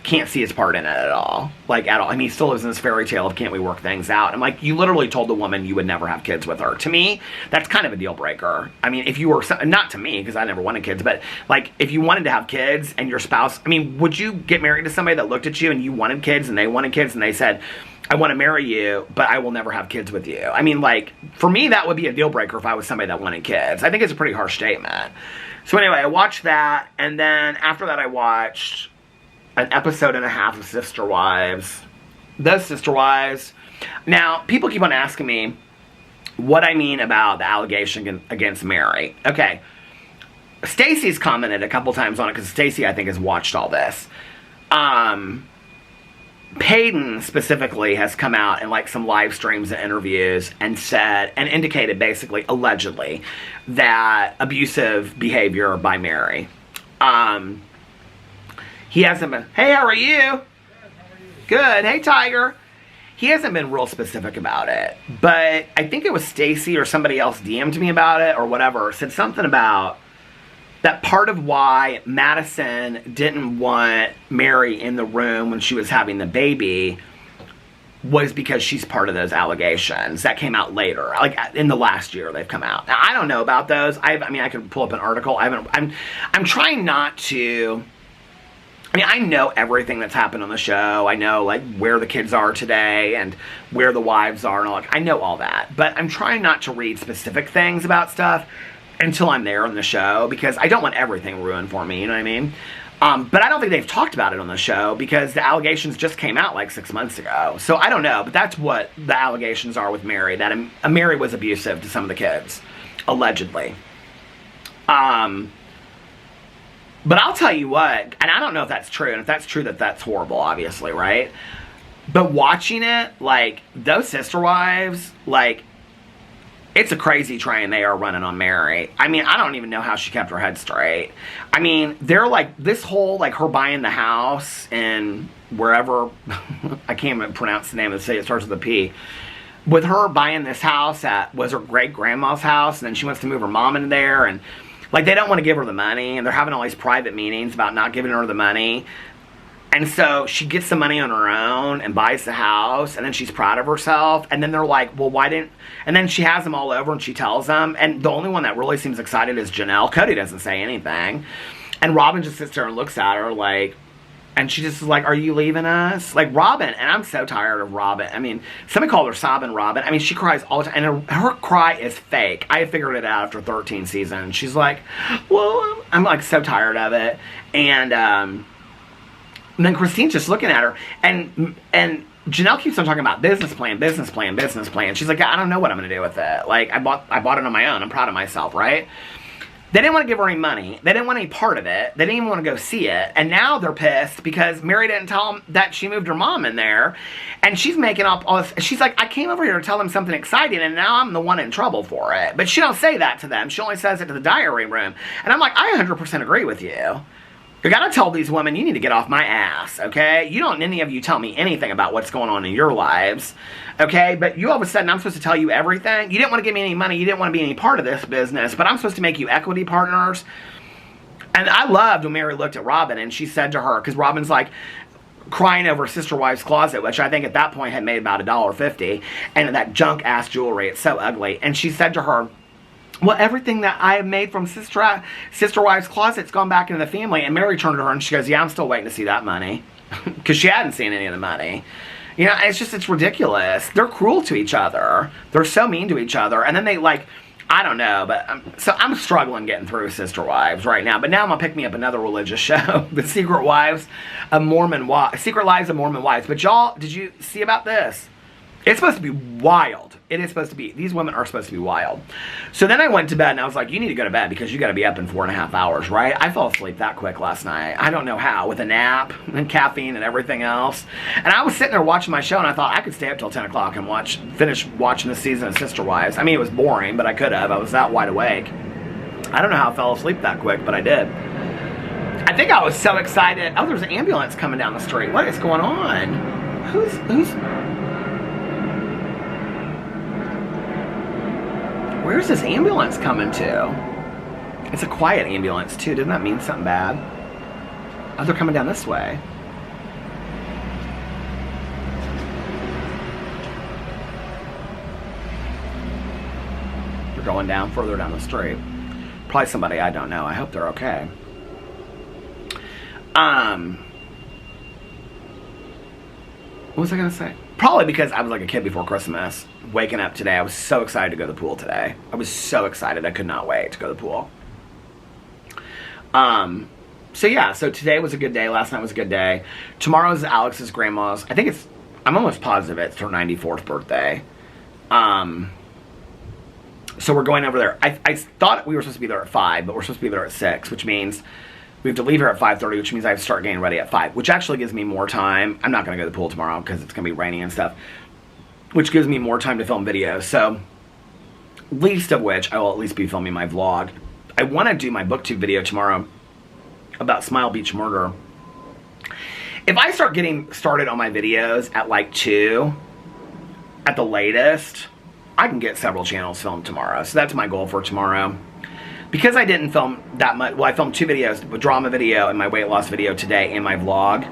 can't see his part in it at all. Like, at all. I mean, he still lives in this fairy tale of can't we work things out. I'm like, you literally told the woman you would never have kids with her. To me, that's kind of a deal breaker. I mean, if you were, not to me, because I never wanted kids, but like, if you wanted to have kids and your spouse, I mean, would you get married to somebody that looked at you and you wanted kids and they wanted kids and they said, I want to marry you, but I will never have kids with you? I mean, like, for me, that would be a deal breaker if I was somebody that wanted kids. I think it's a pretty harsh statement. So anyway, I watched that, and then after that I watched an episode and a half of Sister Wives. Those Sister Wives. Now, people keep on asking me what I mean about the allegation against Mary. Okay. Stacy's commented a couple times on it, because Stacy, I think, has watched all this. Peyton specifically has come out in like some live streams and interviews and said, and indicated basically, allegedly, that abusive behavior by Mary. He hasn't been, hey, how are you? Good, how are you? Good, hey, Tiger. He hasn't been real specific about it, but I think it was Stacy or somebody else DM'd me about it or whatever, said something about that part of why Madison didn't want Mary in the room when she was having the baby was because she's part of those allegations that came out later, like in the last year they've come out. Now, I don't know about those. I mean, I could pull up an article. I'm trying not to. I mean, I know everything that's happened on the show. I know, like, where the kids are today and where the wives are and all that. I know all that. But I'm trying not to read specific things about stuff until I'm there on the show, because I don't want everything ruined for me, you know what I mean? But I don't think they've talked about it on the show, because the allegations just came out like 6 months ago. So I don't know, but that's what the allegations are with Mary, that Mary was abusive to some of the kids, allegedly. But I'll tell you what, and I don't know if that's true, and if that's true, that's horrible, obviously, right? But watching it, like, those Sister Wives, like, it's a crazy train they are running on Mary. I mean, I don't even know how she kept her head straight. I mean, they're like, this whole, like, her buying the house and wherever, I can't even pronounce the name of the city, it starts with a P. With her buying this house was her great-grandma's house, and then she wants to move her mom in there, and like, they don't want to give her the money, and they're having all these private meetings about not giving her the money. And so she gets the money on her own and buys the house, and then she's proud of herself. And then they're like, well, why didn't... And then she has them all over, and she tells them. And the only one that really seems excited is Janelle. Cody doesn't say anything. And Robin just sits there and looks at her like... And she just is like, are you leaving us? Like, Robin, and I'm so tired of Robin. I mean, somebody called her Sobbing Robin. I mean, she cries all the time, and her cry is fake. I figured it out after 13 seasons. She's like, well, I'm like so tired of it. And then Christine's just looking at her, and Janelle keeps on talking about business plan, business plan, business plan. She's like, I don't know what I'm going to do with it. Like, I bought it on my own. I'm proud of myself, right? They didn't want to give her any money. They didn't want any part of it. They didn't even want to go see it. And now they're pissed because Mary didn't tell them that she moved her mom in there. And she's making up all this. She's like, I came over here to tell them something exciting, and now I'm the one in trouble for it. But she don't say that to them. She only says it to the diary room. And I'm like, I 100% agree with you. You gotta tell these women, you need to get off my ass, okay? You don't, any of you tell me anything about what's going on in your lives, okay? But you all of a sudden, I'm supposed to tell you everything? You didn't want to give me any money, you didn't want to be any part of this business, but I'm supposed to make you equity partners? And I loved when Mary looked at Robin, and she said to her, because Robin's like crying over Sister Wives' closet, which I think at that point had made about $1.50, and that junk-ass jewelry, it's so ugly. And she said to her, well, everything that I have made from Sister Wives' closet's gone back into the family. And Mary turned to her and she goes, yeah, I'm still waiting to see that money. Because she hadn't seen any of the money. You know, it's ridiculous. They're cruel to each other. They're so mean to each other. And then they, like, I don't know, but so I'm struggling getting through Sister Wives right now. But now I'm gonna pick me up another religious show, The Secret Lives of Mormon Wives. But y'all, did you see about this? It's supposed to be wild. It is supposed to be. These women are supposed to be wild. So then I went to bed and I was like, you need to go to bed because you got to be up in 4.5 hours, right? I fell asleep that quick last night. I don't know how, with a nap and caffeine and everything else. And I was sitting there watching my show and I thought I could stay up till 10 o'clock and finish watching the season of Sister Wives. I mean, it was boring, but I could have. I was that wide awake. I don't know how I fell asleep that quick, but I did. I think I was so excited. Oh, there's an ambulance coming down the street. What is going on? Who's... Where's this ambulance coming to? It's a quiet ambulance, too. Doesn't that mean something bad? Oh, they're coming down this way. They're going down further down the street. Probably somebody I don't know. I hope they're okay. What was I going to say? Probably because I was like a kid before Christmas. Waking up today, I was so excited to go to the pool today. I was so excited. I could not wait to go to the pool. So yeah, so today was a good day. Last night was a good day. Tomorrow's Alex's grandma's. I'm almost positive it's her 94th birthday. So we're going over there. I thought we were supposed to be there at 5, but we're supposed to be there at 6, which means we have to leave here at 5:30, which means I have to start getting ready at 5, which actually gives me more time. I'm not going to go to the pool tomorrow because it's going to be raining and stuff, which gives me more time to film videos. So, least of which, I will at least be filming my vlog. I want to do my booktube video tomorrow about Smile Beach Murder. If I start getting started on my videos at like 2, at the latest, I can get several channels filmed tomorrow. So that's my goal for tomorrow. Because I didn't film that much, well, I filmed 2 videos, a drama video and my weight loss video today and my vlog.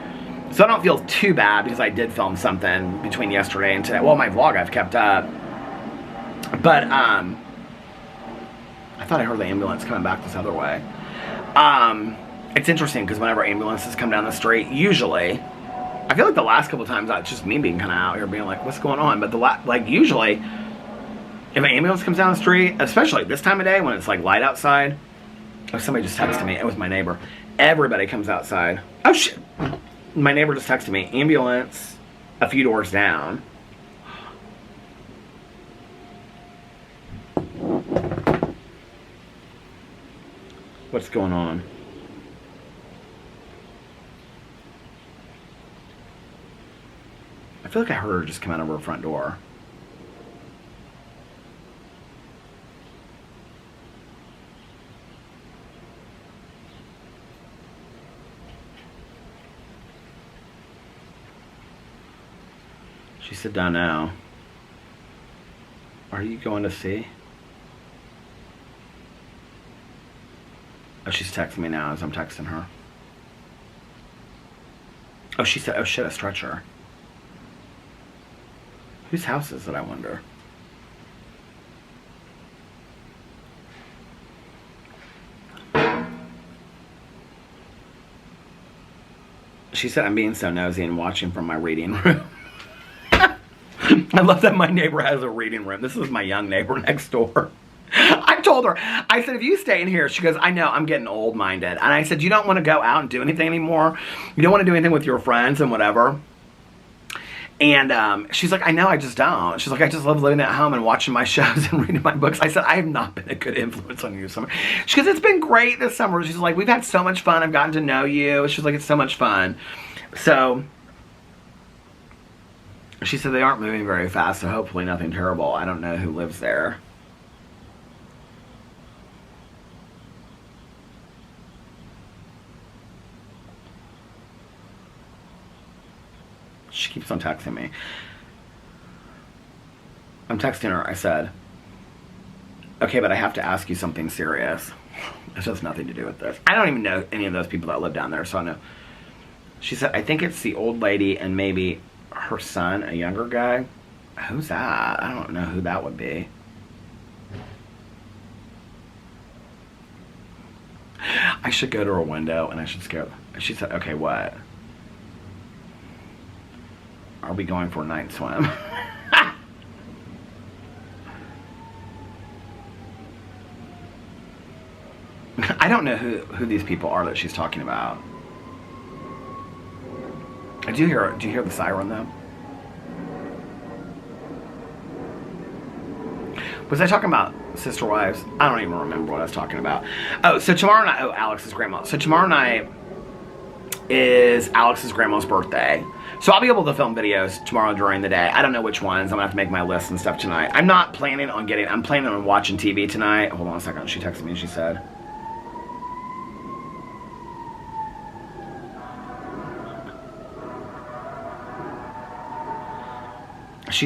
So I don't feel too bad because I did film something between yesterday and today. Well, my vlog I've kept up. But, I thought I heard the ambulance coming back this other way. It's interesting because whenever ambulances come down the street, usually, I feel like the last couple times, it's just me being kind of out here being like, what's going on? But usually, if an ambulance comes down the street, especially this time of day when it's like light outside. Oh, somebody just texted me. It was my neighbor. Everybody comes outside. Oh, shit. My neighbor just texted me. Ambulance a few doors down. What's going on? I feel like I heard her just come out of her front door. She said, don't know. Are you going to see? Oh, she's texting me now as I'm texting her. Oh, she said, oh shit, a stretcher. Whose house is it, I wonder? She said, I'm being so nosy and watching from my reading room. I love that my neighbor has a reading room. This is my young neighbor next door. I told her, I said, if you stay in here, she goes, I know, I'm getting old-minded. And I said, you don't want to go out and do anything anymore? You don't want to do anything with your friends and whatever? And she's like, I know, I just don't. She's like, I just love living at home and watching my shows and reading my books. I said, I have not been a good influence on you this summer. She goes, it's been great this summer. She's like, we've had so much fun. I've gotten to know you. She's like, it's so much fun. So she said they aren't moving very fast, so hopefully nothing terrible. I don't know who lives there. She keeps on texting me. I'm texting her. I said, okay, but I have to ask you something serious. This has nothing to do with this. I don't even know any of those people that live down there, so I know. She said, I think it's the old lady and maybe her son, a younger guy. Who's that? I don't know who that would be. I should go to her window and I should scare them. She said, okay, what? Are we going for a night swim? I don't know who these people are that she's talking about. Do you hear the siren though? Was I talking about Sister Wives? I don't even remember what I was talking about. Oh, so tomorrow night, Alex's grandma. So tomorrow night is Alex's grandma's birthday. So I'll be able to film videos tomorrow during the day. I don't know which ones. I'm gonna have to make my list and stuff tonight. I'm planning on watching TV tonight. Hold on a second. She texted me and she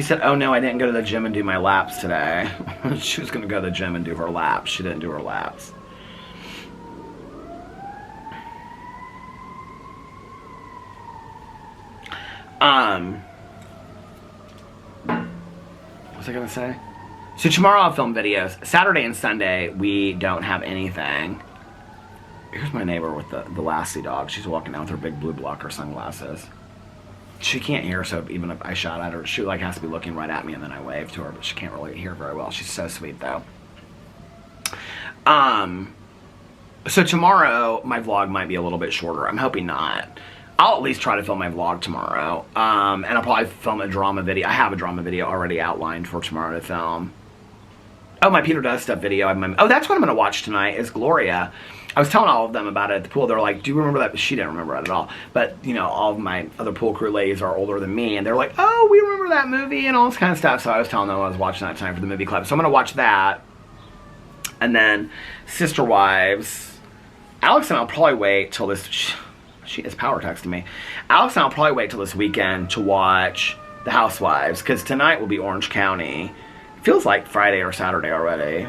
said, oh no, I didn't go to the gym and do my laps today. She was gonna go to the gym and do her laps. She didn't do her laps. What was I gonna say? So tomorrow I'll film videos. Saturday and Sunday we don't have anything. Here's my neighbor with the Lassie dog. She's walking down with her big blue blocker sunglasses. She can't hear, so even if I shot at her, she like has to be looking right at me and then I wave to her, but she can't really hear very well. She's so sweet though. So tomorrow my vlog might be a little bit shorter. I'm hoping not. I'll at least try to film my vlog tomorrow. And I'll probably film a drama video. I have a drama video already outlined for tomorrow to film. Oh, my Peter Does Stuff video. Oh, that's what I'm going to watch tonight is Gloria. I was telling all of them about it at the pool. They're like, do you remember that? She didn't remember it at all. But, you know, all of my other pool crew ladies are older than me. And they're like, oh, we remember that movie and all this kind of stuff. So I was telling them I was watching that tonight for the movie club. So I'm going to watch that. And then Sister Wives. Alex and I'll probably wait till this... She is power texting me. Alex and I'll probably wait till this weekend to watch The Housewives. Because tonight will be Orange County. It feels like Friday or Saturday already.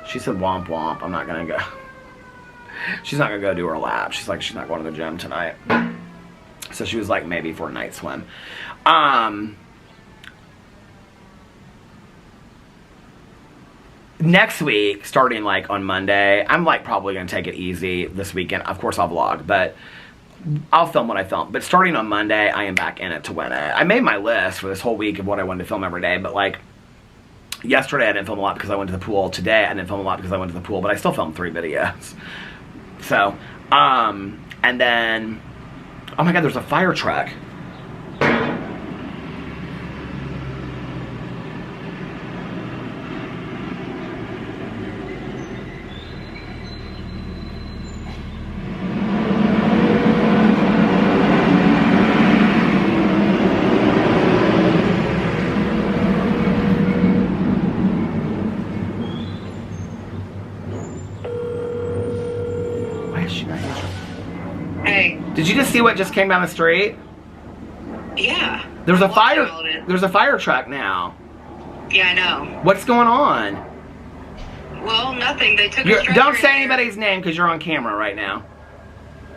She said womp womp. I'm not going to go. She's not going to go do her lap. She's like, she's not going to the gym tonight. So she was like, maybe for a night swim. Next week, starting like on Monday, I'm like probably going to take it easy this weekend. Of course I'll vlog, but I'll film what I film. But starting on Monday, I am back in it to win it. I made my list for this whole week of what I wanted to film every day, but like yesterday I didn't film a lot because I went to the pool. Today I didn't film a lot because I went to the pool, but I still filmed 3 videos. So, and then, oh my God, there's a fire truck. Did you just see what just came down the street? Yeah. There's a fire truck now. Yeah, I know. What's going on? Well, nothing. They took a stretcher. Don't say anybody's name because you're on camera right now.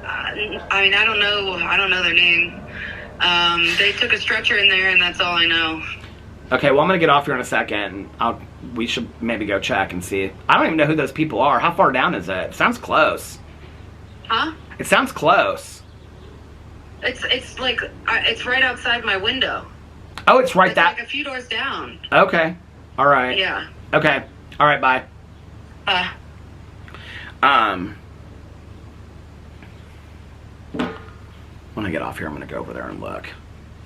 I mean, I don't know their name. They took a stretcher in there, and that's all I know. Okay, well, I'm gonna get off here in a second. We should maybe go check and see. I don't even know who those people are. How far down is it? It sounds close. Huh? It sounds close. It's like it's right outside my window. Oh, it's right like a few doors down. Okay. All right. Yeah. Okay. All right. Bye. When I get off here, I'm gonna go over there and look.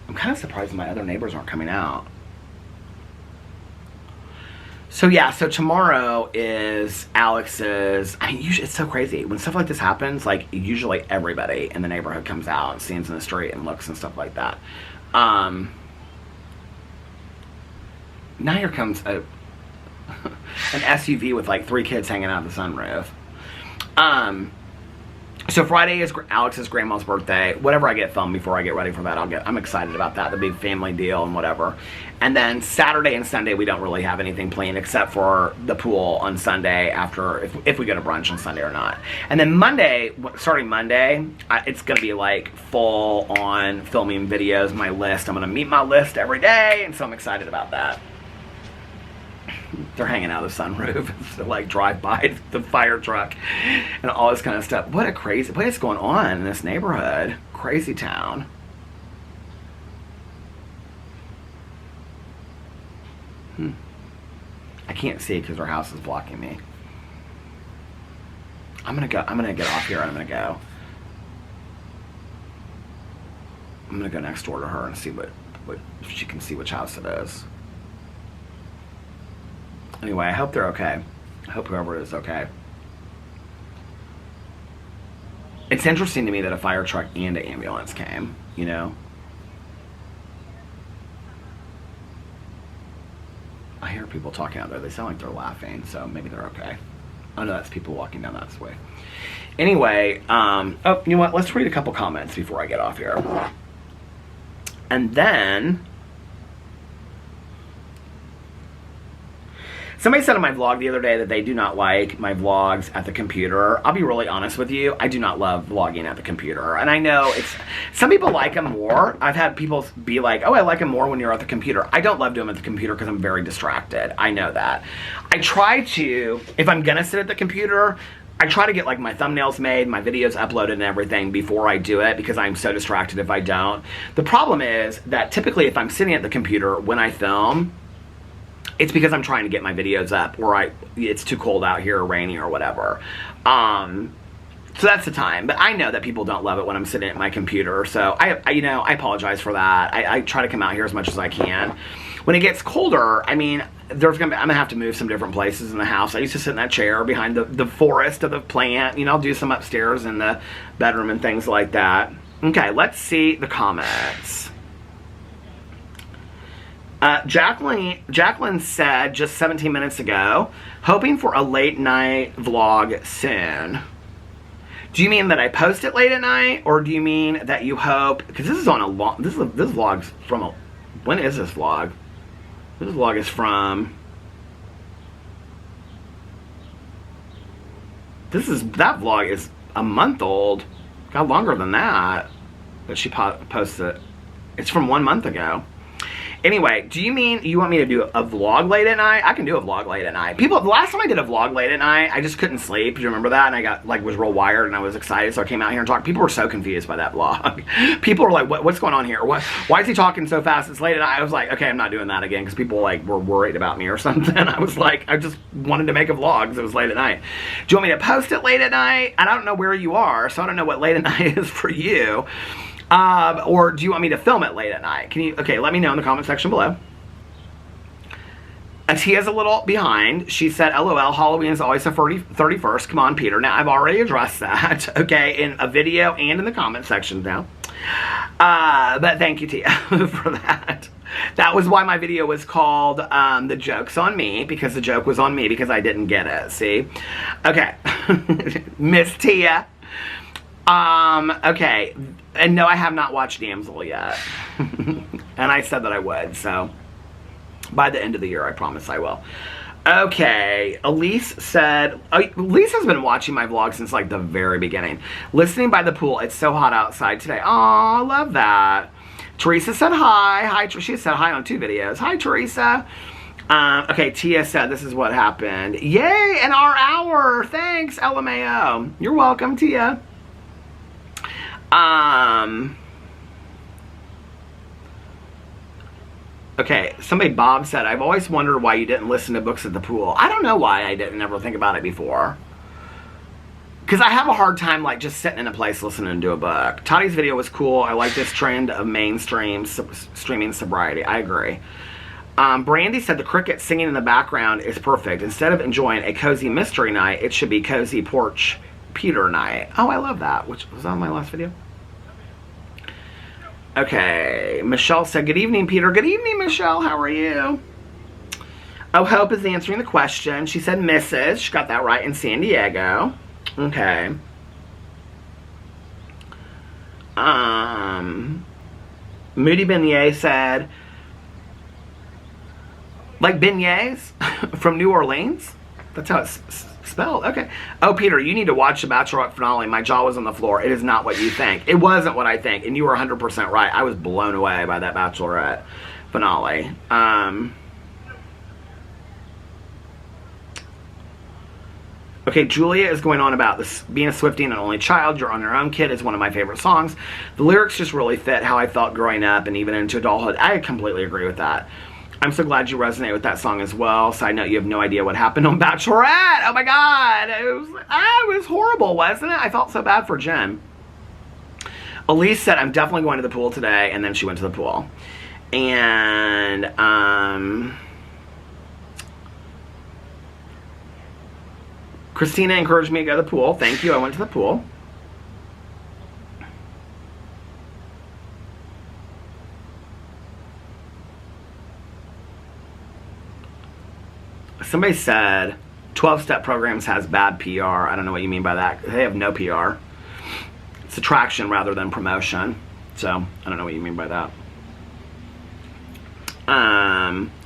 I'm kind of surprised my other neighbors aren't coming out. So yeah, so tomorrow is Alex's, I mean, usually, it's so crazy. When stuff like this happens, like, usually everybody in the neighborhood comes out and stands in the street and looks and stuff like that. Now here comes an SUV with, like, 3 kids hanging out of the sunroof. So Friday is Alex's grandma's birthday. Whatever I get filmed before I get ready for that, I'm excited about that. That'll be a family deal and whatever. And then Saturday and Sunday, we don't really have anything planned except for the pool on Sunday after, if we go to brunch on Sunday or not. And then Monday, starting Monday, it's going to be like full on filming videos, my list. I'm going to meet my list every day, and so I'm excited about that. They're hanging out of the sunroof to like drive by the fire truck and all this kind of stuff. What is going on in this neighborhood? Crazy town. I can't see because our house is blocking me. I'm gonna get off here and I'm gonna go next door to her and see what if she can see which house it is. Anyway, I hope they're okay. I hope whoever it is okay. It's interesting to me that a fire truck and an ambulance came, you know? I hear people talking out there. They sound like they're laughing, so maybe they're okay. Oh no, that's people walking down that way. Anyway, oh, you know what? Let's read a couple comments before I get off here. And then somebody said on my vlog the other day that they do not like my vlogs at the computer. I'll be really honest with you. I do not love vlogging at the computer. And I know some people like them more. I've had people be like, oh, I like them more when you're at the computer. I don't love doing them at the computer because I'm very distracted. I know that. I try to, if I'm going to sit at the computer, I try to get like my thumbnails made, my videos uploaded and everything before I do it because I'm so distracted if I don't. The problem is that typically if I'm sitting at the computer when I film, it's because I'm trying to get my videos up or it's too cold out here or rainy or whatever. So that's the time. But I know that people don't love it when I'm sitting at my computer. So I apologize for that. I try to come out here as much as I can. When it gets colder, I mean, I'm gonna have to move some different places in the house. I used to sit in that chair behind the forest of the plant. You know, I'll do some upstairs in the bedroom and things like that. Okay, let's see the comments. Jacqueline said just 17 minutes ago, hoping for a late night vlog soon. Do you mean that I post it late at night, or do you mean that you hope? Because this is on a long. This vlog's from a. When is this vlog? This vlog is from. That vlog is a month old. Got longer than that. But she posted it. It's from 1 month ago. Anyway, do you mean you want me to do a vlog late at night? I can do a vlog late at night. The last time I did a vlog late at night, I just couldn't sleep. Do you remember that? And I was real wired and I was excited, so I came out here and talked. People were so confused by that vlog. People were like, what's going on here? Why is he talking so fast? It's late at night. I was like, okay, I'm not doing that again because people were worried about me or something. I was like, I just wanted to make a vlog because it was late at night. Do you want me to post it late at night? I don't know where you are, so I don't know what late at night is for you. Or do you want me to film it late at night? Okay, let me know in the comment section below. Tia's a little behind. She said, LOL, Halloween is always the 31st. Come on, Peter. Now, I've already addressed that, okay, in a video and in the comment section now. But thank you, Tia, for that. That was why my video was called The Joke's on Me, because the joke was on me because I didn't get it, see? Okay. Miss Tia. Okay. And no, I have not watched Damsel yet. And I said that I would, so by the end of the year, I promise I will. Okay, Elise said, Elise has been watching my vlog since like the very beginning. Listening by the pool, it's so hot outside today. Aw, I love that. Teresa said hi. Hi, she said hi on 2 videos. Hi, Teresa. Okay, Tia said this is what happened. Yay, an hour. Thanks, LMAO. You're welcome, Tia. Okay, Bob said, I've always wondered why you didn't listen to books at the pool. I don't know why I didn't ever think about it before. Because I have a hard time, like, just sitting in a place listening to a book. Toddy's video was cool. I like this trend of mainstream streaming sobriety. I agree. Brandy said the cricket singing in the background is perfect. Instead of enjoying a cozy mystery night, it should be cozy porch Peter night. Oh, I love that. Which was on my last video. Okay, Michelle said, good evening, Peter. Good evening, Michelle. How are you? Oh, Hope is answering the question. She said Mrs. She got that right in San Diego. Okay. Moody Beignet said, like beignets from New Orleans? That's how it's spelled. Okay. Oh, Peter, you need to watch the Bachelorette finale. My jaw was on the floor. It is not what you think. It wasn't what I think, and you were 100% right. I was blown away by that Bachelorette finale. Okay, Julia is going on about this being a Swiftie and an only child. You're on your own, kid is one of my favorite songs. The lyrics just really fit how I felt growing up and even into adulthood. I completely agree with that. I'm so glad you resonate with that song as well. Side note, you have no idea what happened on Bachelorette. Oh my God. It was horrible, wasn't it? I felt so bad for Jen. Elise said, I'm definitely going to the pool today. And then she went to the pool. And, Christina encouraged me to go to the pool. Thank you. I went to the pool. Somebody said 12-step programs has bad PR. I don't know what you mean by that. They have no PR. It's attraction rather than promotion. So, I don't know what you mean by that.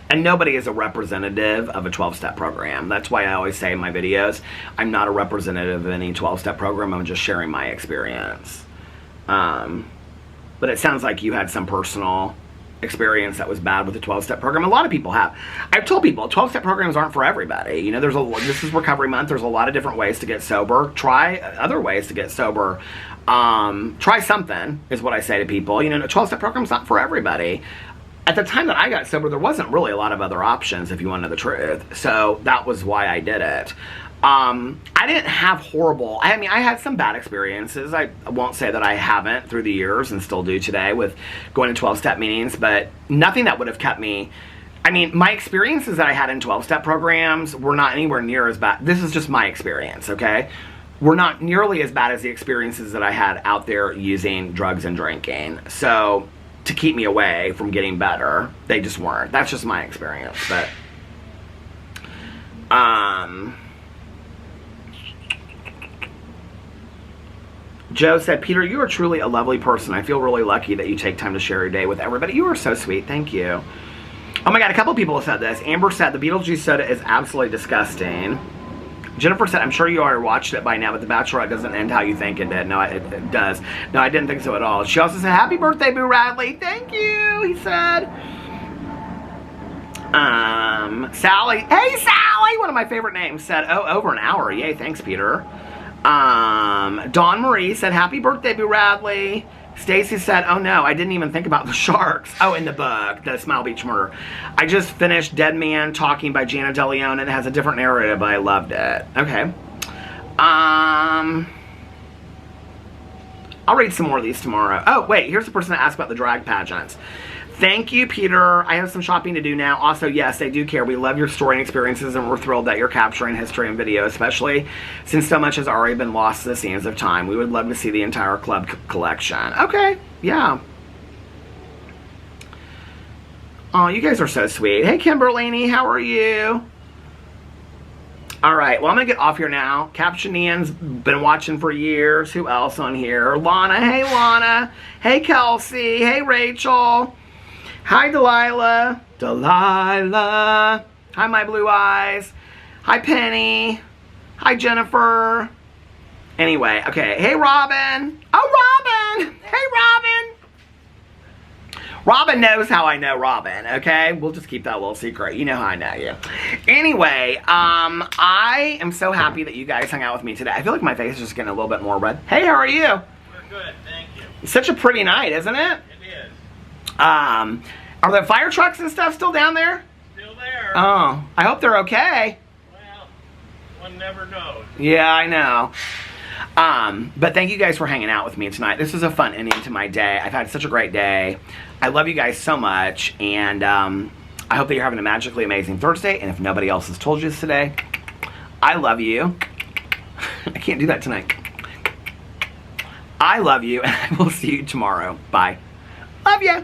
And nobody is a representative of a 12-step program. That's why I always say in my videos, I'm not a representative of any 12-step program. I'm just sharing my experience. But it sounds like you had some personal experience that was bad with the 12-step program. A lot of people have. I've told people 12-step programs aren't for everybody. You know, this is recovery month. There's a lot of different ways to get sober. Try other ways to get sober. Try something is what I say to people. You know, a 12-step program's not for everybody. At the time that I got sober, there wasn't really a lot of other options if you want to know the truth. So that was why I did it. I didn't have horrible, I mean, I had some bad experiences. I won't say that I haven't through the years and still do today with going to 12-step meetings, but nothing that would have kept me, I mean, my experiences that I had in 12-step programs were not anywhere near as bad. This is just my experience, okay? Were not nearly as bad as the experiences that I had out there using drugs and drinking. So, to keep me away from getting better, they just weren't. That's just my experience, but, Joe said, Peter, you are truly a lovely person. I feel really lucky that you take time to share your day with everybody. You are so sweet. Thank you. Oh my God, a couple people have said this. Amber said, the Beetlejuice soda is absolutely disgusting. Jennifer said, I'm sure you already watched it by now, but The Bachelorette doesn't end how you think it did. No, it does. No, I didn't think so at all. She also said, happy birthday, Boo Radley. Thank you, he said. Sally. Hey, Sally, one of my favorite names, said, oh, over an hour. Yay, thanks, Peter. Dawn Marie said, happy birthday, Boo Radley. Stacy said, oh no, I didn't even think about the sharks. Oh, in the book, The Smile Beach Murder. I just finished Dead Man Talking by Jana DeLeon, and it has a different narrative, but I loved it. Okay. I'll read some more of these tomorrow. Oh, wait, here's the person that asked about the drag pageants. Thank you, Peter. I have some shopping to do now. Also, yes, they do care. We love your story and experiences, and we're thrilled that you're capturing history and video, especially since so much has already been lost to the sands of time. We would love to see the entire club collection. Okay, yeah. Oh, you guys are so sweet. Hey, Kimberly, how are you? All right, well, I'm going to get off here now. Caption Ian's been watching for years. Who else on here? Lana. Hey, Lana. Hey, Kelsey. Hey, Rachel. Hi, Delilah. Delilah. Hi, my blue eyes. Hi, Penny. Hi, Jennifer. Anyway, okay. Hey, Robin. Oh, Robin. Hey, Robin. Robin knows how I know Robin, okay? We'll just keep that a little secret. You know how I know you. Anyway, I am so happy that you guys hung out with me today. I feel like my face is just getting a little bit more red. Hey, how are you? We're good, thank you. It's such a pretty night, isn't it? It is. Are the fire trucks and stuff still down there? Still there. Oh, I hope they're okay. Well, one never knows. Yeah, I know. But thank you guys for hanging out with me tonight. This was a fun ending to my day. I've had such a great day. I love you guys so much, and I hope that you're having a magically amazing Thursday, and if nobody else has told you this today, I love you. I can't do that tonight. I love you, and I will see you tomorrow. Bye. Love ya.